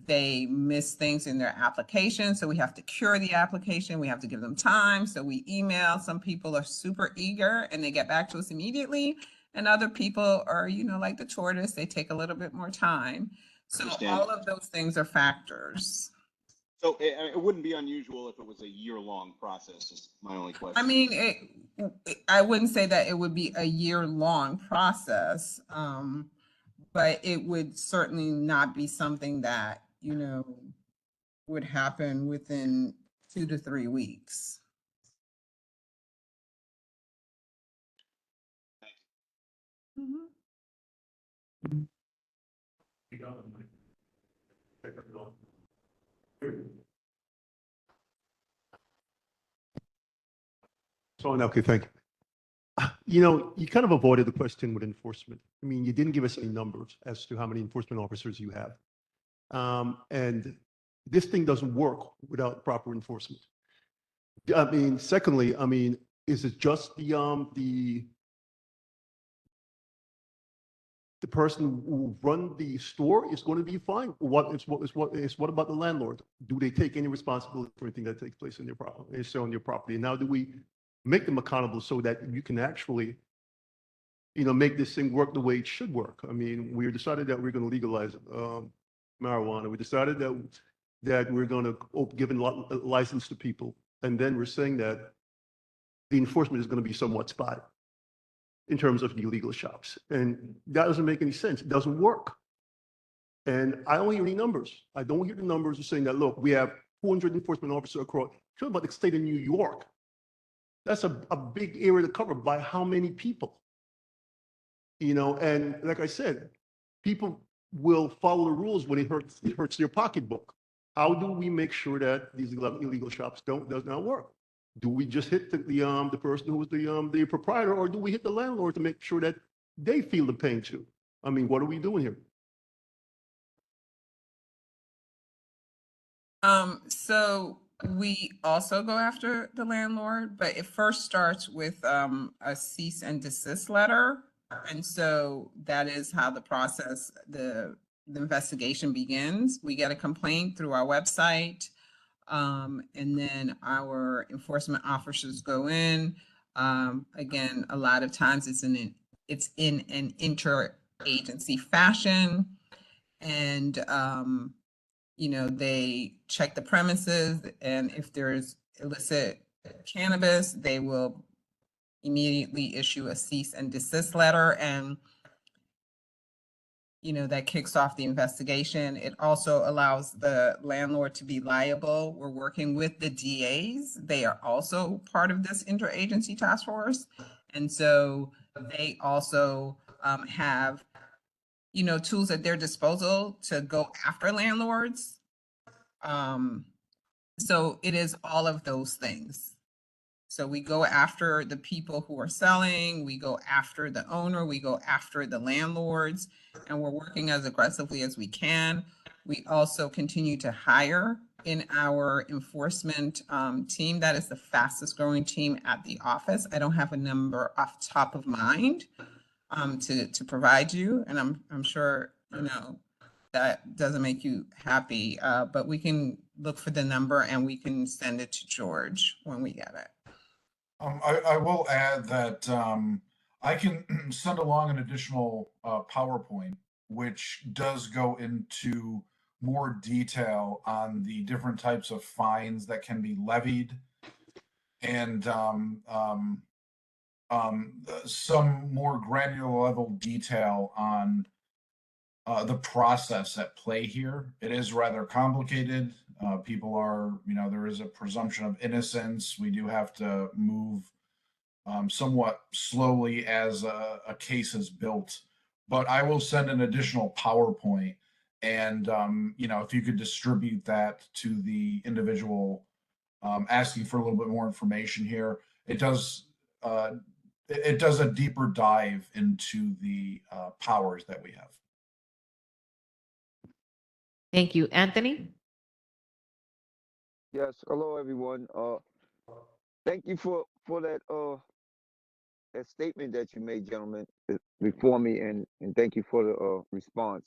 they miss things in their application. So we have to cure the application. We have to give them time. So we email. Some people are super eager and they get back to us immediately. And other people are, like the tortoise, they take a little bit more time. So all of those things are factors. So it wouldn't be unusual if it was a year-long process, is my only question. I mean, I wouldn't say that it would be a year-long process, but it would certainly not be something that, would happen within 2 to 3 weeks. Okay, thank you. You kind of avoided the question with enforcement. I mean, you didn't give us any numbers as to how many enforcement officers you have. And this thing doesn't work without proper enforcement. I mean, secondly, is it just the person who run the store is going to be fine? What about the landlord? Do they take any responsibility for anything that takes place on your property? Now, do we make them accountable so that you can actually, make this thing work the way it should work? I mean, we decided that we're going to legalize marijuana. We decided that we're going to give a license to people, and then we're saying that the enforcement is going to be somewhat spotty in terms of illegal shops. And that doesn't make any sense. It doesn't work. And I don't hear any numbers. I don't hear the numbers of saying that, look, we have 400 enforcement officers across, talking about the state of New York. That's a big area to cover by how many people? And like I said, people will follow the rules when it hurts their pocketbook. How do we make sure that these illegal shops does not work? Do we just hit the person who was the proprietor, or do we hit the landlord to make sure that they feel the pain too? I mean, what are we doing here? So We also go after the landlord, but it first starts with a cease and desist letter. And so that is how the process, the investigation begins. We get a complaint through our website. And then our enforcement officers go in. Again, a lot of times it's in an interagency fashion. And you know, they check the premises, and if there's illicit cannabis, they will immediately issue a cease and desist letter, and you know, that kicks off the investigation. It also allows the landlord to be liable. We're working with the DAs. They are also part of this interagency task force. And so they also have, you know, tools at their disposal to go after landlords. So it is all of those things. So we go after the people who are selling, we go after the owner, we go after the landlords, and we're working as aggressively as we can. We also continue to hire in our enforcement team. That is the fastest growing team at the office. I don't have a number off top of mind to provide you, and I'm sure, you know, that doesn't make you happy, but we can look for the number and we can send it to George when we get it. I will add that I can send along an additional PowerPoint, which does go into more detail on the different types of fines that can be levied, and some more granular level detail on the process at play here. It is rather complicated. People are, you know, there is a presumption of innocence. We do have to move somewhat slowly as a case is built. But I will send an additional PowerPoint, and you know, if you could distribute that to the individual asking for a little bit more information here, it does a deeper dive into the powers that we have. Thank you. Anthony? Yes, hello everyone. Thank you for that statement that you made, gentlemen, before me, and thank you for the response.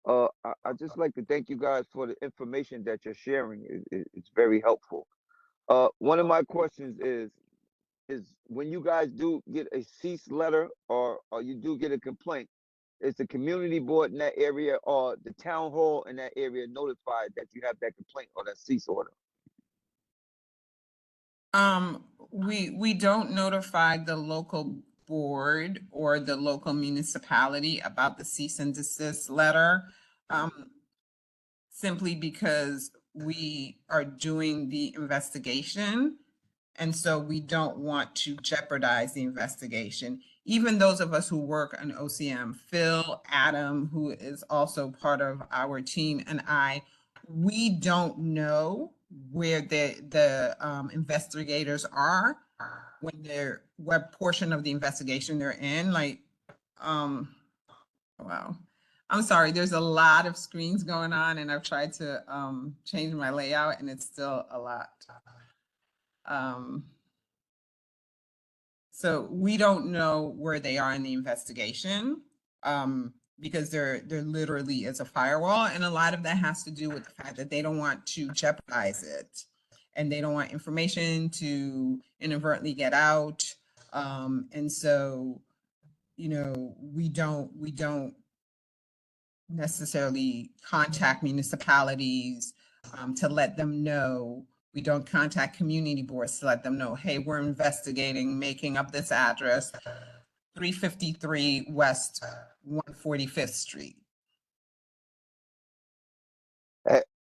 I just like to thank you guys for the information that you're sharing. It's very helpful. One of my questions is when you guys do get a cease letter or you do get a complaint, is the community board in that area or the town hall in that area notified that you have that complaint or that cease order? We don't notify the local board or the local municipality about the cease and desist letter, simply because we are doing the investigation. And so we don't want to jeopardize the investigation. Even those of us who work on OCM, Phil, Adam, who is also part of our team, and we don't know where the investigators are when they're what portion of the investigation they're in. Like, wow. I'm sorry, there's a lot of screens going on, and I've tried to change my layout, and it's still a lot. So we don't know where they are in the investigation because there literally is a firewall, and a lot of that has to do with the fact that they don't want to jeopardize it, and they don't want information to inadvertently get out. And so, you know, we don't necessarily contact municipalities to let them know. We don't contact community boards to let them know, hey, we're investigating making up this address, 353 West 145th Street.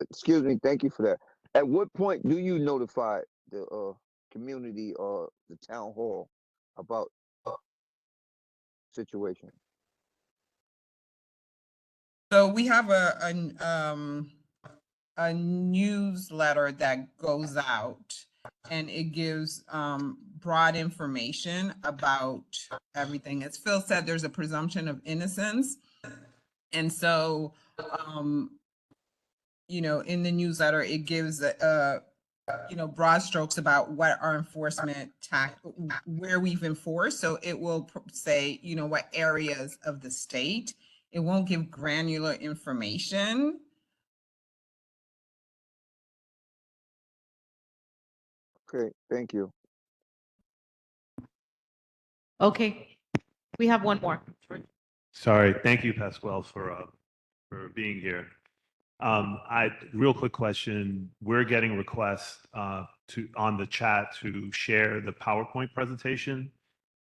Excuse me, thank you for that. At what point do you notify the community or the town hall about situation? So we have a newsletter that goes out, and it gives broad information about everything. As Phil said, there's a presumption of innocence. And so, you know, in the newsletter, it gives broad strokes about what our enforcement where we've enforced. So it will say, what areas of the state. It won't give granular information. Okay, thank you. Okay, we have one more. Sorry, thank you, Pasquale, for being here. Real quick question. We're getting requests on the chat to share the PowerPoint presentation.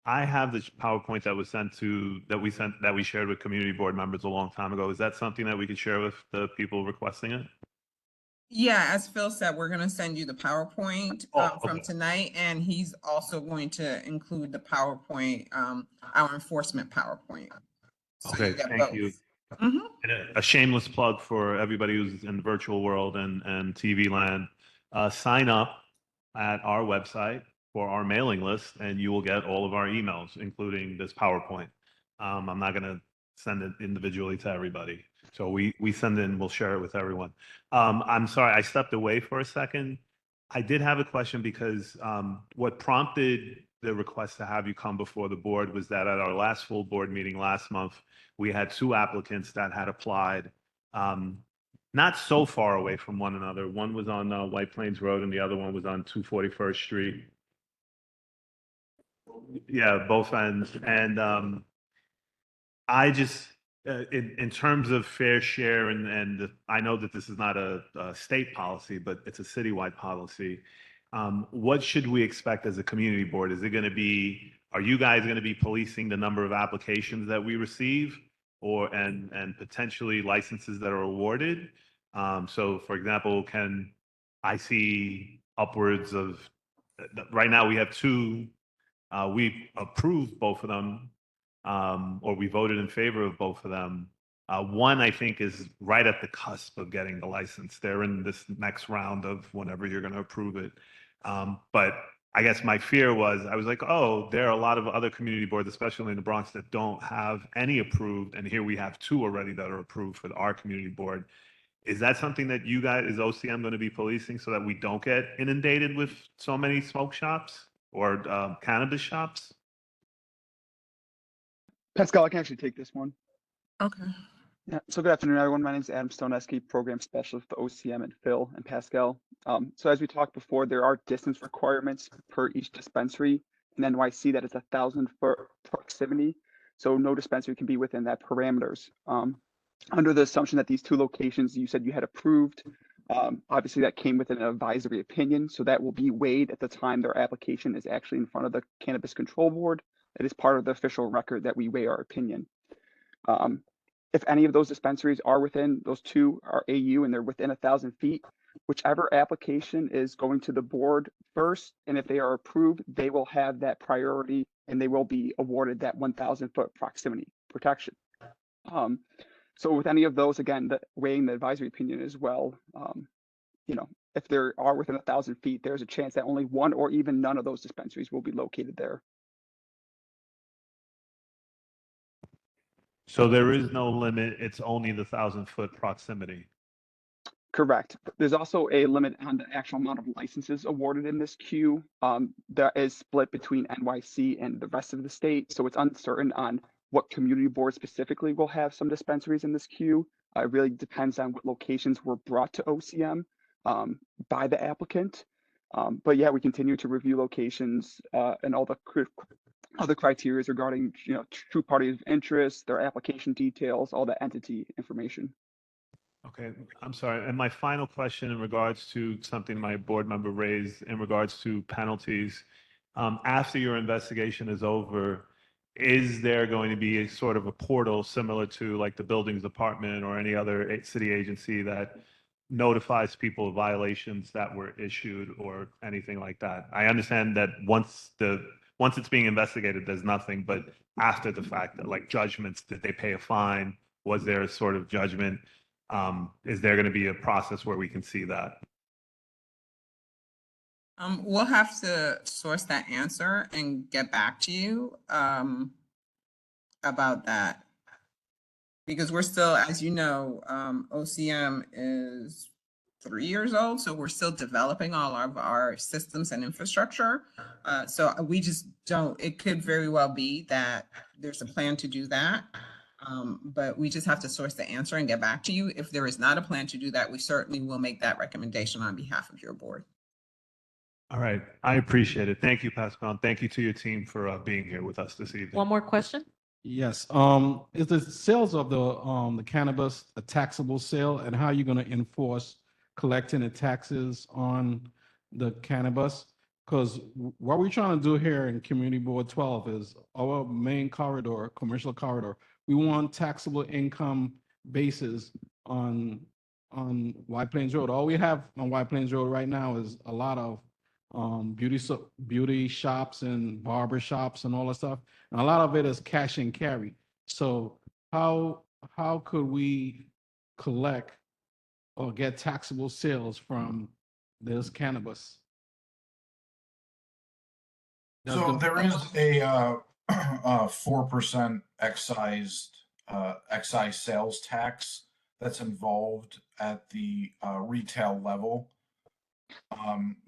I have this PowerPoint that we shared with community board members a long time ago. Is that something that we could share with the people requesting it? Yeah, as Phil said, we're going to send you the PowerPoint from tonight, and he's also going to include the PowerPoint, our enforcement PowerPoint. So Okay, you get thank both. you. Mhm. And a shameless plug for everybody who's in the virtual world and TV land. Sign up at our website for our mailing list, and you will get all of our emails, including this PowerPoint. I'm not going to send it individually to everybody. So we send in, we'll share it with everyone. I'm sorry, I stepped away for a second. I did have a question because what prompted the request to have you come before the board was that at our last full board meeting last month, we had 2 applicants that had applied, not so far away from one another. One was on White Plains Road and the other one was on 241st Street. Yeah, both ends. And I just, in terms of fair share, I know that this is not a state policy, but it's a citywide policy. What should we expect as a community board? Is it going to be, are you guys going to be policing the number of applications that we receive, and potentially licenses that are awarded? So, for example, can I see upwards of, right now we have 2, we approved both of them, or we voted in favor of both of them. One, I think, is right at the cusp of getting the license. They're in this next round of whenever you're going to approve it. But I guess my fear was, I was like, oh, there are a lot of other community boards, especially in the Bronx, that don't have any approved. And here we have 2 already that are approved for our community board. Is that something that you guys, is OCM going to be policing so that we don't get inundated with so many smoke shops or cannabis shops? Pascal, I can actually take this one. Okay. Yeah. So good afternoon, everyone. My name is Adam Stoneski, Program Specialist for OCM and Phil and Pascal. So as we talked before, there are distance requirements per each dispensary. In NYC, that is 1,000-foot proximity. So no dispensary can be within that parameters. Under the assumption that these 2 locations you said you had approved, obviously that came with an advisory opinion. So that will be weighed at the time their application is actually in front of the Cannabis Control Board. It is part of the official record that we weigh our opinion. If any of those dispensaries are within, those 2 are AU and they're within 1,000 feet, whichever application is going to the board first, and if they are approved, they will have that priority and they will be awarded that 1,000-foot proximity protection. So with any of those, again, weighing the advisory opinion as well, if there are within 1,000 feet, there's a chance that only 1 or even none of those dispensaries will be located there. So there is no limit. It's only the 1,000-foot proximity. Correct. There's also a limit on the actual amount of licenses awarded in this queue. That is split between NYC and the rest of the state. So it's uncertain on what community board specifically will have some dispensaries in this queue. It really depends on what locations were brought to OCM by the applicant. But yeah, we continue to review locations and all the other criteria regarding, true party of interest, their application details, all the entity information. Okay, I'm sorry. And my final question in regards to something my board member raised in regards to penalties. After your investigation is over, is there going to be a sort of a portal similar to like the buildings department or any other city agency that notifies people of violations that were issued or anything like that? I understand that once it's being investigated, there's nothing, but after the fact, that like judgments, did they pay a fine? Was there a sort of judgment? Is there going to be a process where we can see that? We'll have to source that answer and get back to you about that. Because we're still, as you know, OCM is 3 years old, so we're still developing all of our systems and infrastructure. So we just don't, it could very well be that there's a plan to do that. But we just have to source the answer and get back to you. If there is not a plan to do that, we certainly will make that recommendation on behalf of your board. All right. I appreciate it. Thank you, Pascal. And thank you to your team for being here with us this evening. One more question? Yes, is the sales of the cannabis a taxable sale, and how are you gonna enforce collecting the taxes on the cannabis? Because what we're trying to do here in Community Board 12 is our main corridor, commercial corridor, we want taxable income basis on White Plains Road. All we have on White Plains Road right now is a lot of beauty shops and barber shops and all that stuff. And a lot of it is cash and carry. So how could we collect or get taxable sales from this cannabis? So there is a 4% excise sales tax that's involved at the retail level.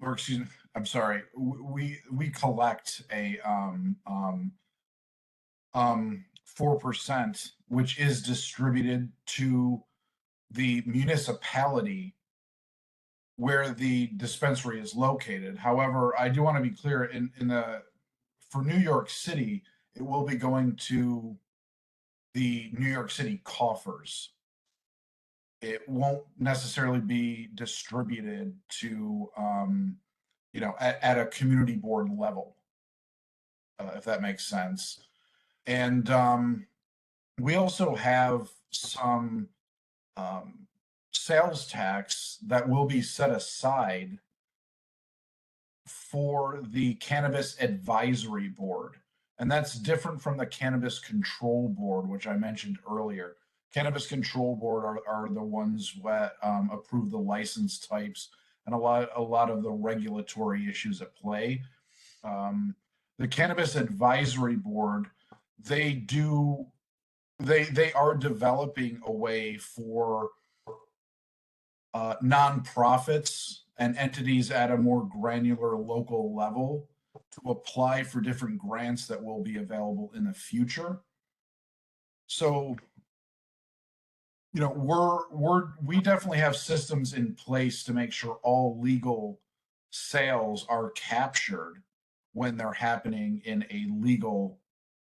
Or excuse me, I'm sorry. We collect a 4%, which is distributed to the municipality where the dispensary is located. However, I do want to be clear for New York City, it will be going to the New York City coffers. It won't necessarily be distributed to, at a community board level, if that makes sense. And we also have some sales tax that will be set aside for the Cannabis Advisory Board. And that's different from the Cannabis Control Board, which I mentioned earlier. Cannabis Control Board are the ones that approve the license types and a lot of the regulatory issues at play. The Cannabis Advisory Board, they are developing a way for nonprofits and entities at a more granular local level to apply for different grants that will be available in the future. So, we definitely have systems in place to make sure all legal sales are captured when they're happening in a legal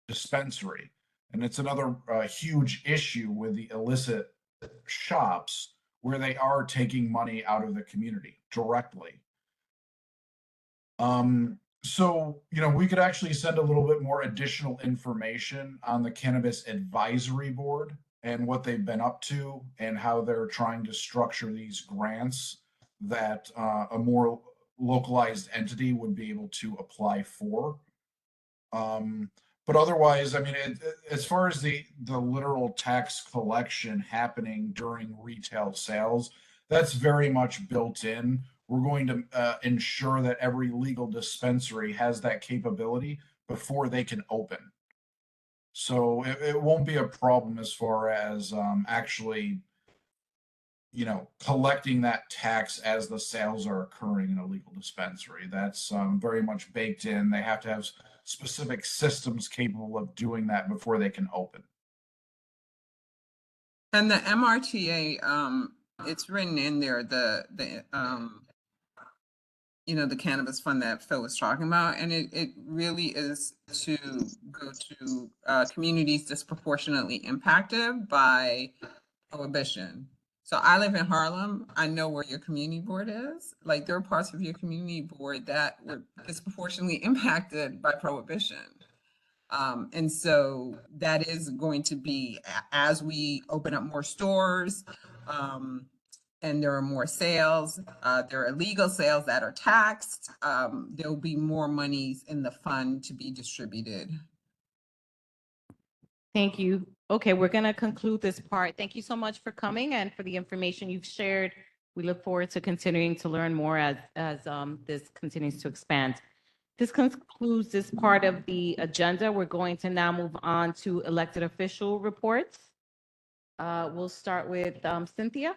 dispensary. And it's another huge issue with the illicit shops where they are taking money out of the community directly. So, we could actually send a little bit more additional information on the Cannabis Advisory Board and what they've been up to and how they're trying to structure these grants that a more localized entity would be able to apply for. But otherwise, I mean, as far as the literal tax collection happening during retail sales, that's very much built in. We're going to ensure that every legal dispensary has that capability before they can open. So it won't be a problem as far as actually, collecting that tax as the sales are occurring in a legal dispensary. That's very much baked in. They have to have specific systems capable of doing that before they can open. And the MRTA, it's written in there, the cannabis fund that Phil was talking about, and it really is to go to communities disproportionately impacted by prohibition. So I live in Harlem. I know where your community board is. Like, there are parts of your community board that were disproportionately impacted by prohibition. And so that is going to be, as we open up more stores, and there are more sales, there are illegal sales that are taxed, there will be more monies in the fund to be distributed. Thank you. Okay, we're going to conclude this part. Thank you so much for coming and for the information you've shared. We look forward to continuing to learn more as this continues to expand. This concludes this part of the agenda. We're going to now move on to elected official reports. We'll start with Cynthia.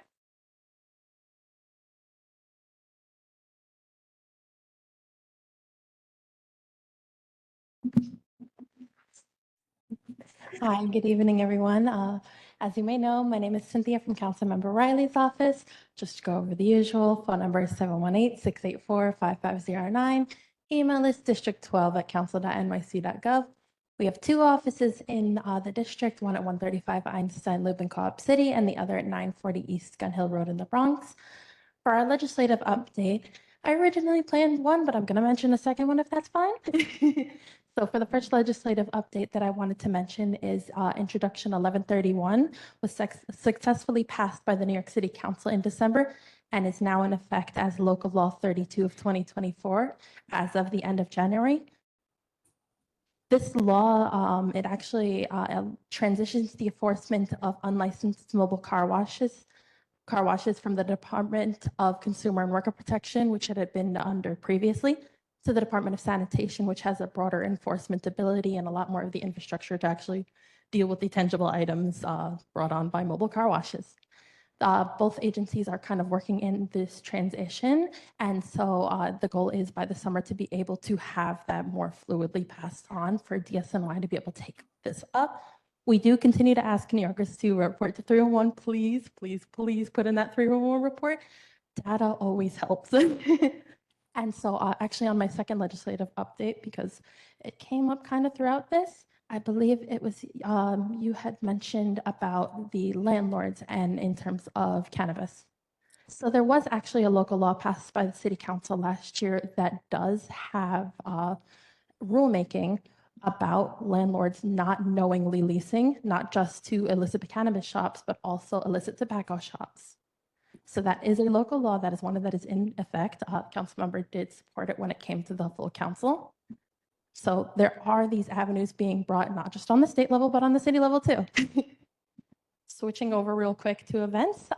Hi, good evening, everyone. As you may know, my name is Cynthia from Councilmember Riley's office. Just to go over the usual, phone number is 718-684-5509. Email is district12@council.nyc.gov. We have two offices in the district, one at 135 Einstein Loop in Co-op City and the other at 940 East Gun Hill Road in the Bronx. For our legislative update, I originally planned one, but I'm going to mention a second one if that's fine. So for the first legislative update that I wanted to mention is Introduction 1131 was successfully passed by the New York City Council in December and is now in effect as Local Law 32 of 2024 as of the end of January. This law, it actually transitions the enforcement of unlicensed mobile car washes from the Department of Consumer and Worker Protection, which it had been under previously, to the Department of Sanitation, which has a broader enforcement ability and a lot more of the infrastructure to actually deal with the tangible items brought on by mobile car washes. Both agencies are kind of working in this transition, and so the goal is by the summer to be able to have that more fluidly passed on for DSNY to be able to take this up. We do continue to ask New Yorkers to report to 311. Please, please, please put in that 311 report. Data always helps. And so actually on my second legislative update, because it came up kind of throughout this, I believe it was you had mentioned about the landlords and in terms of cannabis. So there was actually a local law passed by the city council last year that does have rulemaking about landlords not knowingly leasing, not just to illicit cannabis shops, but also illicit tobacco shops. So that is a local law. That is one that is in effect. Councilmember did support it when it came to the full council. So there are these avenues being brought, not just on the state level, but on the city level too. Switching over real quick to events,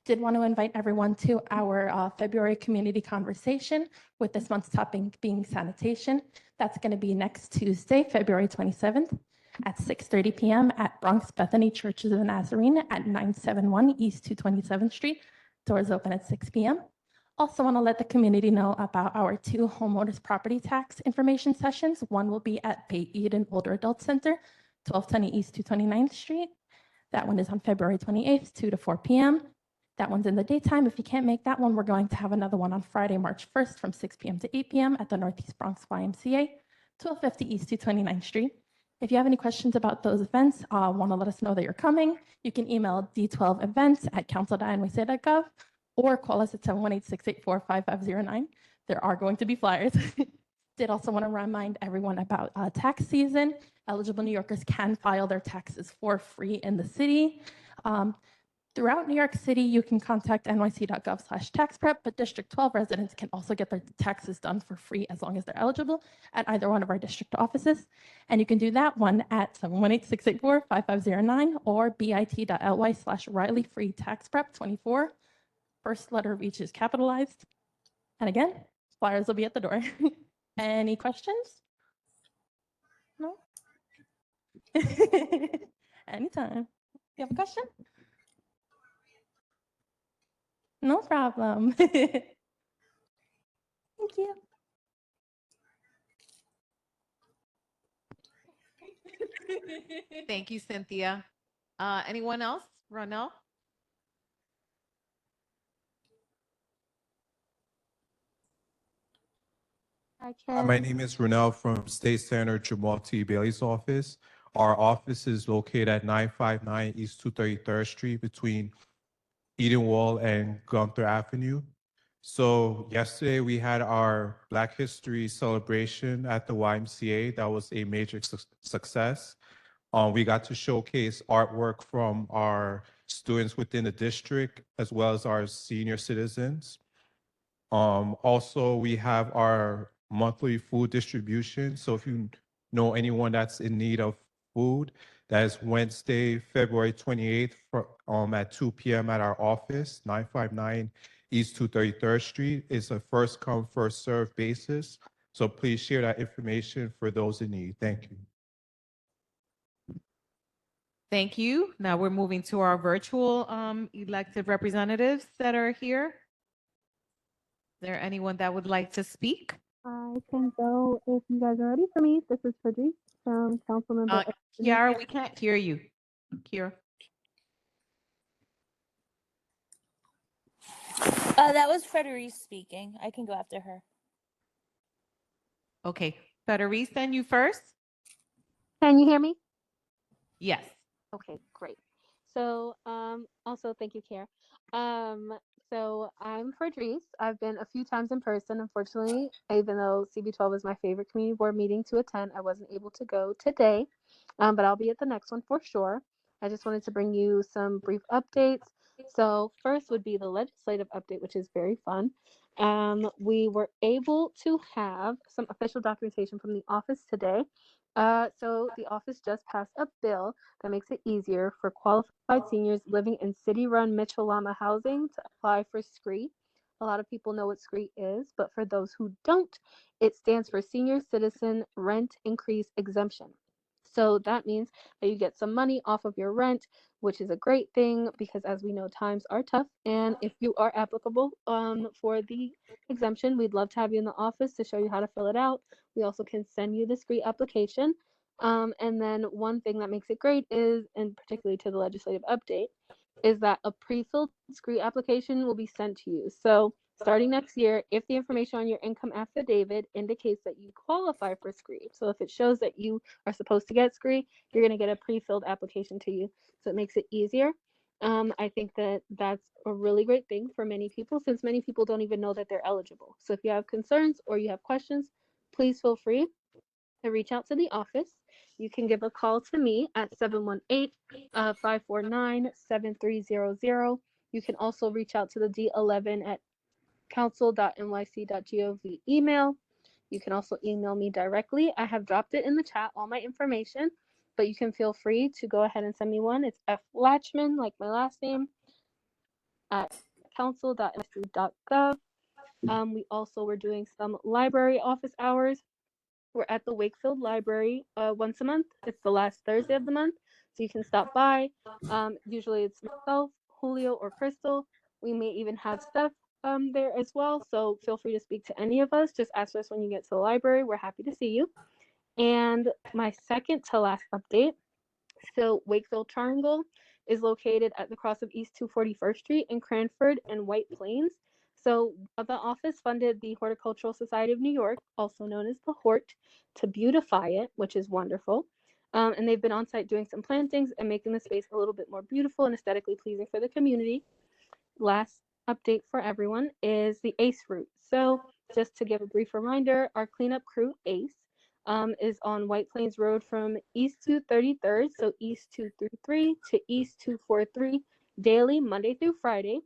did want to invite everyone to our February community conversation with this month's topic being sanitation. That's going to be next Tuesday, February 27th at 6:30 p.m. at Bronx Bethany Church of the Nazarene at 971 East 227th Street. Doors open at 6 p.m. Also want to let the community know about our two homeowners property tax information sessions. One will be at Bay Eden Older Adult Center, 1220 East 229th Street. That one is on February 28th, 2 to 4 p.m. That one's in the daytime. If you can't make that one, we're going to have another one on Friday, March 1st from 6 p.m. to 8 p.m. at the Northeast Bronx YMCA, 1250 East 229th Street. If you have any questions about those events, want to let us know that you're coming, you can email d12events@council.nyc.gov or call us at 718-684-5509. There are going to be flyers. Did also want to remind everyone about tax season. Eligible New Yorkers can file their taxes for free in the city. Throughout New York City, you can contact nyc.gov/tax-prep, but District 12 residents can also get their taxes done for free as long as they're eligible at either one of our district offices. And you can do that one at 718-684-5509 or bit.ly/RileyFreeTaxPrep24. First letter of each is capitalized. And again, flyers will be at the door. Any questions? No? Anytime. You have a question? No problem. Thank you. Thank you, Cynthia. Anyone else? Ronell? Hi, my name is Ronell from State Senator Jamal T. Bailey's office. Our office is located at 959 East 233rd Street between Eden Wall and Gunther Avenue. So yesterday we had our Black History celebration at the YMCA. That was a major success. We got to showcase artwork from our students within the district as well as our senior citizens. Also, we have our monthly food distribution. So if you know anyone that's in need of food, that is Wednesday, February 28th at 2 p.m. at our office, 959 East 233rd Street. It's a first come, first served basis. So please share that information for those in need. Thank you. Thank you. Now we're moving to our virtual elected representatives that are here. Is there anyone that would like to speak? I can go if you guys are ready for me. This is Fadri. Councilmember. Kiara, we can't hear you. Kiara. That was Frederice speaking. I can go after her. Okay, Federice, then you first. Can you hear me? Yes. Okay, great. So, also thank you, Kiara. So I'm Frederice. I've been a few times in person. Unfortunately, even though CB12 was my favorite community board meeting to attend, I wasn't able to go today, but I'll be at the next one for sure. I just wanted to bring you some brief updates. So first would be the legislative update, which is very fun. We were able to have some official documentation from the office today. So the office just passed a bill that makes it easier for qualified seniors living in city-run Mitchell-Lama housing to apply for SCREE. A lot of people know what SCREE is, but for those who don't, it stands for Senior Citizen Rent Increase Exemption. So that means that you get some money off of your rent, which is a great thing because, as we know, times are tough. And if you are applicable for the exemption, we'd love to have you in the office to show you how to fill it out. We also can send you the SCREE application. And then one thing that makes it great is, and particularly to the legislative update, is that a pre-filled SCREE application will be sent to you. So starting next year, if the information on your income affidavit indicates that you qualify for SCREE, so if it shows that you are supposed to get SCREE, you're going to get a pre-filled application to you. So it makes it easier. I think that that's a really great thing for many people, since many people don't even know that they're eligible. So if you have concerns or you have questions, please feel free to reach out to the office. You can give a call to me at 718-549-7300. You can also reach out to the D11 at council.nyc.gov email. You can also email me directly. I have dropped it in the chat, all my information, but you can feel free to go ahead and send me one. It's flatchman, like my last name, at council.nyc.gov. We also were doing some library office hours. We're at the Wakefield Library once a month. It's the last Thursday of the month, so you can stop by. Usually it's myself, Julio, or Crystal. We may even have Steph there as well, so feel free to speak to any of us. Just ask us when you get to the library. We're happy to see you. And my second to last update, so Wakefield Triangle is located at the cross of East 241st Street in Cranford and White Plains. So the office funded the Horticultural Society of New York, also known as the Hort, to beautify it, which is wonderful. And they've been on site doing some plantings and making the space a little bit more beautiful and aesthetically pleasing for the community. Last update for everyone is the ACE route. So just to give a brief reminder, our cleanup crew, ACE, is on White Plains Road from East 233rd, so East 233 to East 243 daily, Monday through Friday.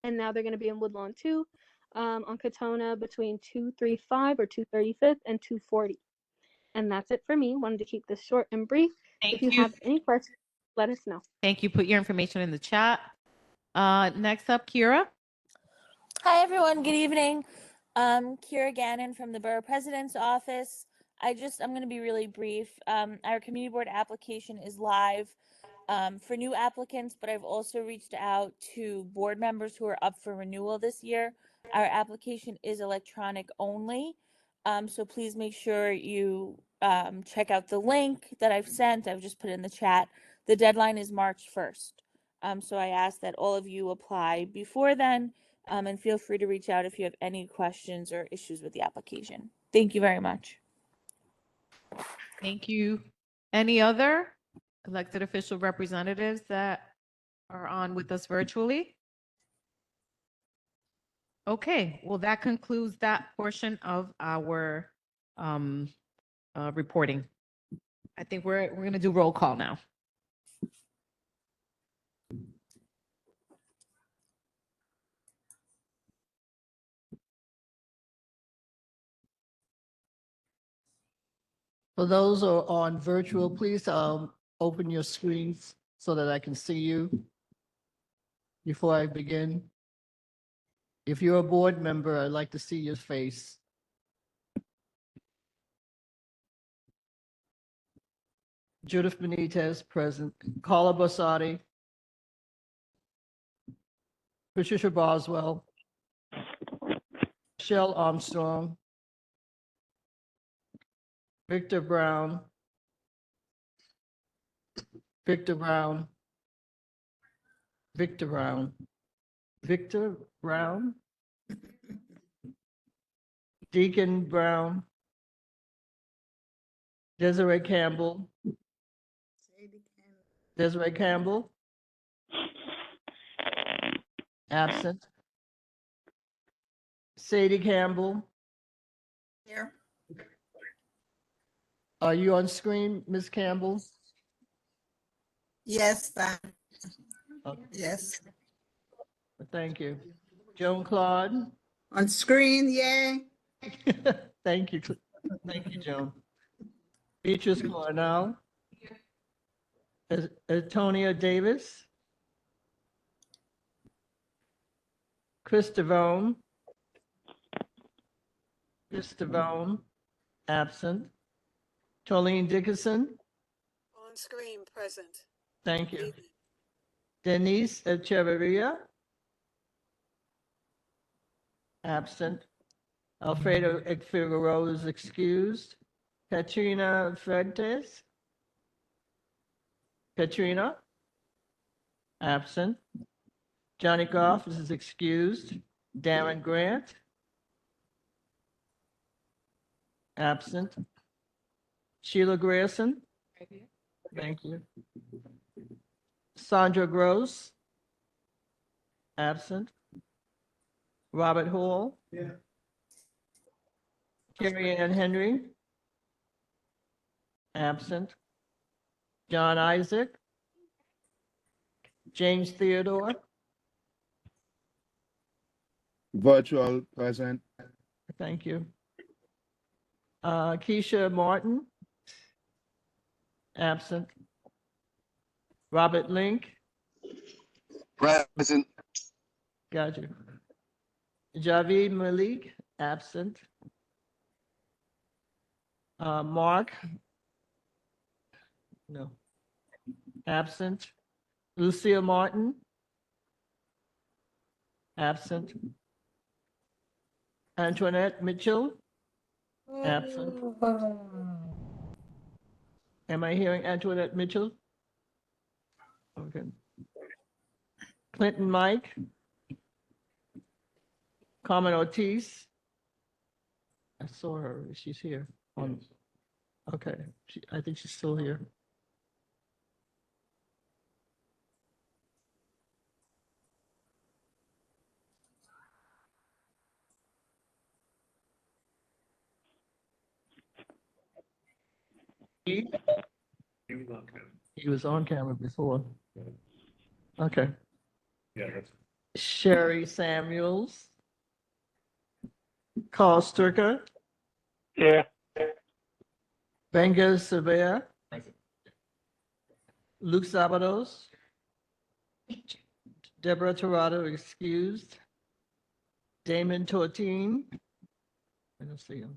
And now they're going to be in Woodlawn too, on Katona between 235 or 235th and 240. And that's it for me. Wanted to keep this short and brief. If you have any questions, let us know. Thank you. Put your information in the chat. Next up, Kira. Hi, everyone. Good evening. Kira Gannon from the Borough President's Office. I'm going to be really brief. Our community board application is live for new applicants, but I've also reached out to board members who are up for renewal this year. Our application is electronic only, so please make sure you check out the link that I've sent. I've just put in the chat. The deadline is March 1st. So I ask that all of you apply before then, and feel free to reach out if you have any questions or issues with the application. Thank you very much. Thank you. Any other elected official representatives that are on with us virtually? Okay, well, that concludes that portion of our reporting. I think we're going to do roll call now. For those who are on virtual, please open your screens so that I can see you before I begin. If you're a board member, I'd like to see your face. Judith Benitez, present. Carla Bossati. Patricia Boswell. Michelle Armstrong. Victor Brown. Victor Brown. Victor Brown. Victor Brown. Deacon Brown. Desiree Campbell. Desiree Campbell. Absent. Sadie Campbell. Here. Are you on screen, Ms. Campbell? Yes, Okay, yes. thank you. Joan Claude. On screen, yay. Thank you. Thank you, Joan. Beatrice Cornell. Antonia Davis. Chris Devone. Chris Devone, absent. Tolene Dickinson. On screen, present. Thank you. Denise Echeverria. Absent. Alfredo Figueroa is excused. Katrina Fuentes. Katrina. Absent. Johnny Goff is excused. Darren Grant. Absent. Sheila Grayson. Thank you. Sandra Gross. Absent. Robert Hall. Yeah. Carrie Ann Henry. Absent. John Isaac. James Theodore. Virtual present. Thank you. Keisha Martin. Absent. Robert Link. Present. Got you. Javid Malik. Absent. Mark. No. Absent. Lucia Martin. Absent. Antoinette Mitchell. Absent. Am I hearing Antoinette Mitchell? Okay. Clinton Mike. Carmen Ortiz. I saw her. She's here. Okay. I think she's still here. He was on camera before. Okay. Yeah. Sherry Samuels. Carl Sturker. Yeah. Benga Sevilla. Luke Sabados. Deborah Torado excused. Damon Tortine. I don't see him.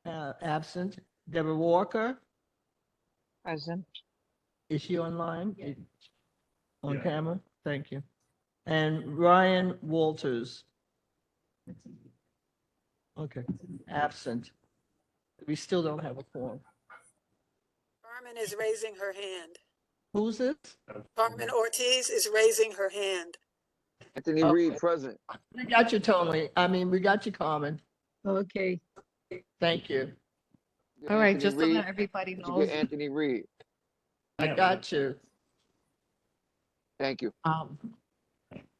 Absent. Deborah Walker. Present. Is she online? On Yeah. camera? Thank you. And Ryan Walters. Okay, absent. We still don't have a quorum. Carmen is raising her hand. Who's this? Carmen Ortiz is raising her hand. Anthony Reed, present. We got you, Tony. We got you, Carmen. Okay. Thank you. All right, Anthony just so Reed, that everybody did you knows. get Anthony Reed? I got you. Thank you.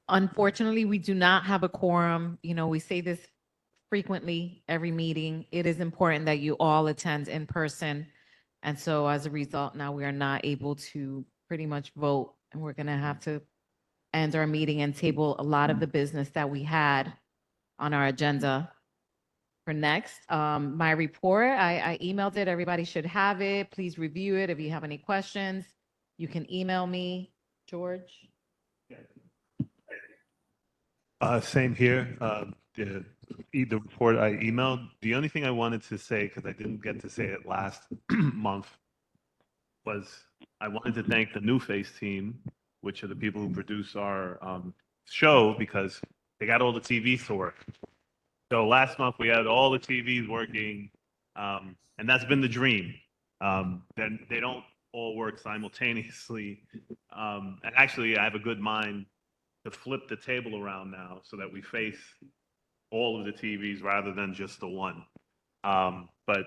Unfortunately, we do not have a quorum. You know, we say this frequently, every meeting. It is important that you all attend in person. And so as a result, now we are not able to pretty much vote, and we're gonna have to end our meeting and table a lot of the business that we had on our agenda for next. My report, I emailed it. Everybody should have it. Please review it. If you have any questions, you can email me, George. Same here. The report I emailed. The only thing I wanted to say, because I didn't get to say it last month, was I wanted to thank the New Face team, which are the people who produce our show, because they got all the TVs to work. So last month we had all the TVs working, and that's been the dream. Then they don't all work simultaneously. And actually, I have a good mind to flip the table around now so that we face all of the TVs rather than just the one. But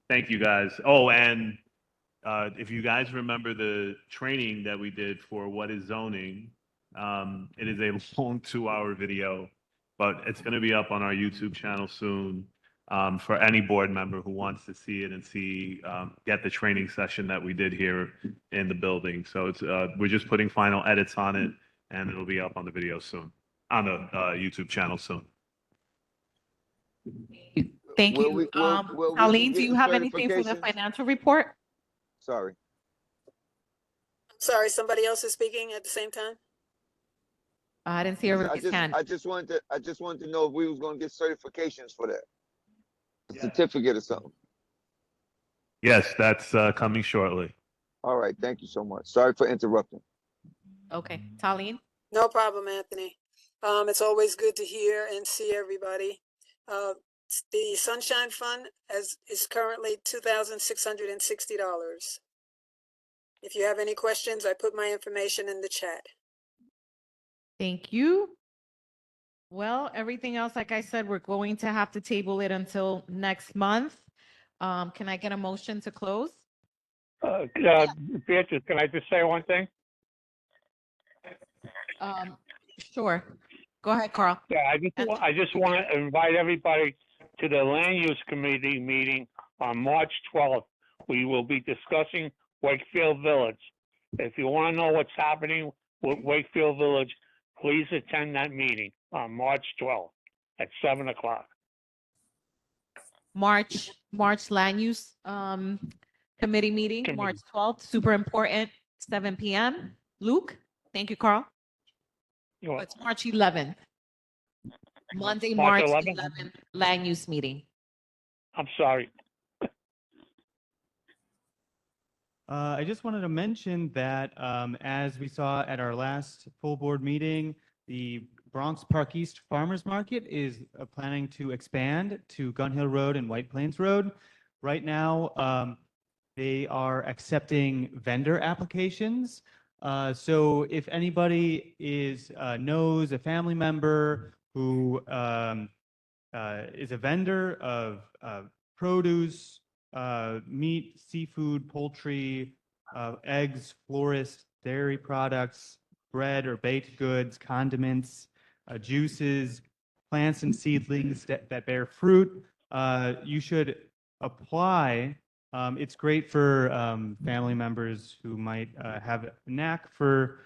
thank you guys. Oh, and if you guys remember the training that we did for what is zoning, it is a long 2-hour video, but it's going to be up on our YouTube channel soon for any board member who wants to see it and get the training session that we did here in the building. So it's we're just putting final edits on it, and it'll be up on the video soon, on the YouTube channel soon. Thank Will you. we, will we be Colleen, do you getting have anything for the certifications? financial report? Sorry. Sorry, somebody else is speaking at the same time? I didn't see everybody's hand. I just wanted to know if we was going to get certifications for that, a certificate or something. Yes, that's coming shortly. All right, thank you so much. Sorry for interrupting. Okay, Colleen? No problem, Anthony. It's always good to hear and see everybody. The Sunshine Fund is currently $2,660. If you have any questions, I put my information in the chat. Thank you. Well, everything else, like I said, we're going to have to table it until next month. Can I get a motion to close? Beatrice, can I just say one thing? Sure. Go ahead, Carl. Yeah, I just want to invite everybody to the Land Use Committee meeting on March 12th. We will be discussing Wakefield Village. If you want to know what's happening with Wakefield Village, please attend that meeting on March 12th at 7 o'clock. March Land Use Committee meeting, March 12th, super important, 7 p.m. Luke? Thank you, Carl. It's March 11th. Monday, March 11th, Land Use meeting. I'm sorry. I just wanted to mention that as we saw at our last full board meeting, the Bronx Park East Farmers Market is planning to expand to Gun Hill Road and White Plains Road. Right now, they are accepting vendor applications. So if anybody knows a family member who is a vendor of produce, meat, seafood, poultry, eggs, florist, dairy products, bread or baked goods, condiments, juices, plants and seedlings that bear fruit, you should apply. It's great for family members who might have a knack for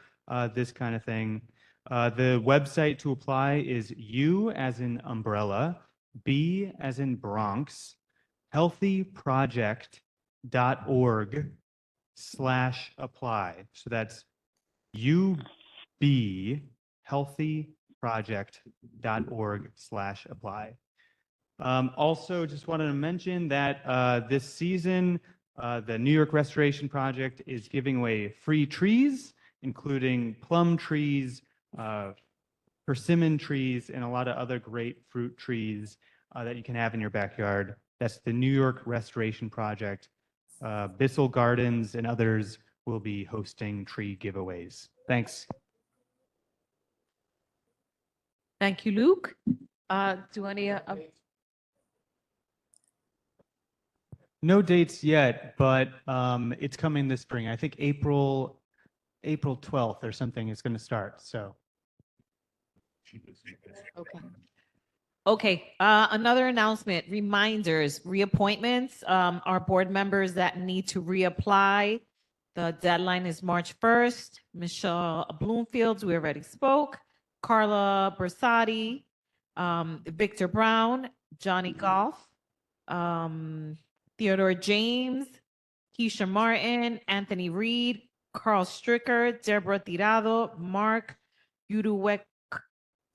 this kind of thing. The website to apply is U as in umbrella, B as in Bronx, healthyproject.org/apply. So that's UB healthyproject.org/apply. Also, just wanted to mention that this season, the New York Restoration Project is giving away free trees, including plum trees, persimmon trees, and a lot of other great fruit trees that you can have in your backyard. That's the New York Restoration Project. Bissell Gardens and others will be hosting tree giveaways. Thanks. Thank you, Luke. Do any No dates yet, but it's coming this spring. I think April 12th or something is going to start. So. Okay. Okay, another announcement, reminders, reappointments, our board members that need to reapply. The deadline is March 1st. Michelle Bloomfields, we already spoke. Carla Bersati, Victor Brown, Johnny Goff, Theodore James, Keisha Martin, Anthony Reed, Carl Stricker, Deborah Tirado, Mark Uduwek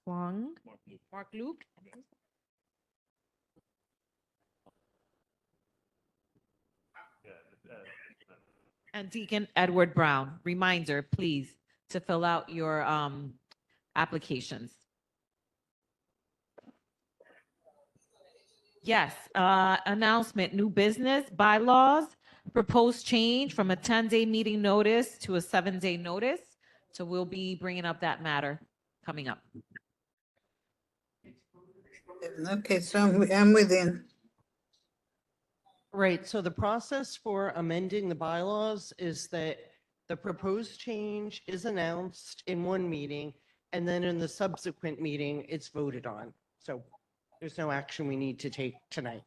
Wang, Mark Luke. And Deacon Edward Brown. Reminder, please, to fill out your applications. Yes, announcement, new business bylaws. proposed change from a 10-day meeting notice to a 7-day notice. So we'll be bringing up that matter coming up. Okay, so I'm within. Right, so the process for amending the bylaws is that the proposed change is announced in one meeting, and then in the subsequent meeting, it's voted on. So there's no action we need to take tonight.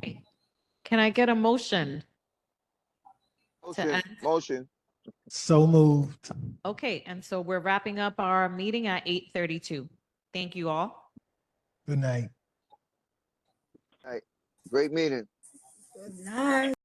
Can I get a motion? Motion, end? motion. So moved. Okay, and so we're wrapping up our meeting at 8:32. Thank you all. Good night. All right. Great meeting. Good night.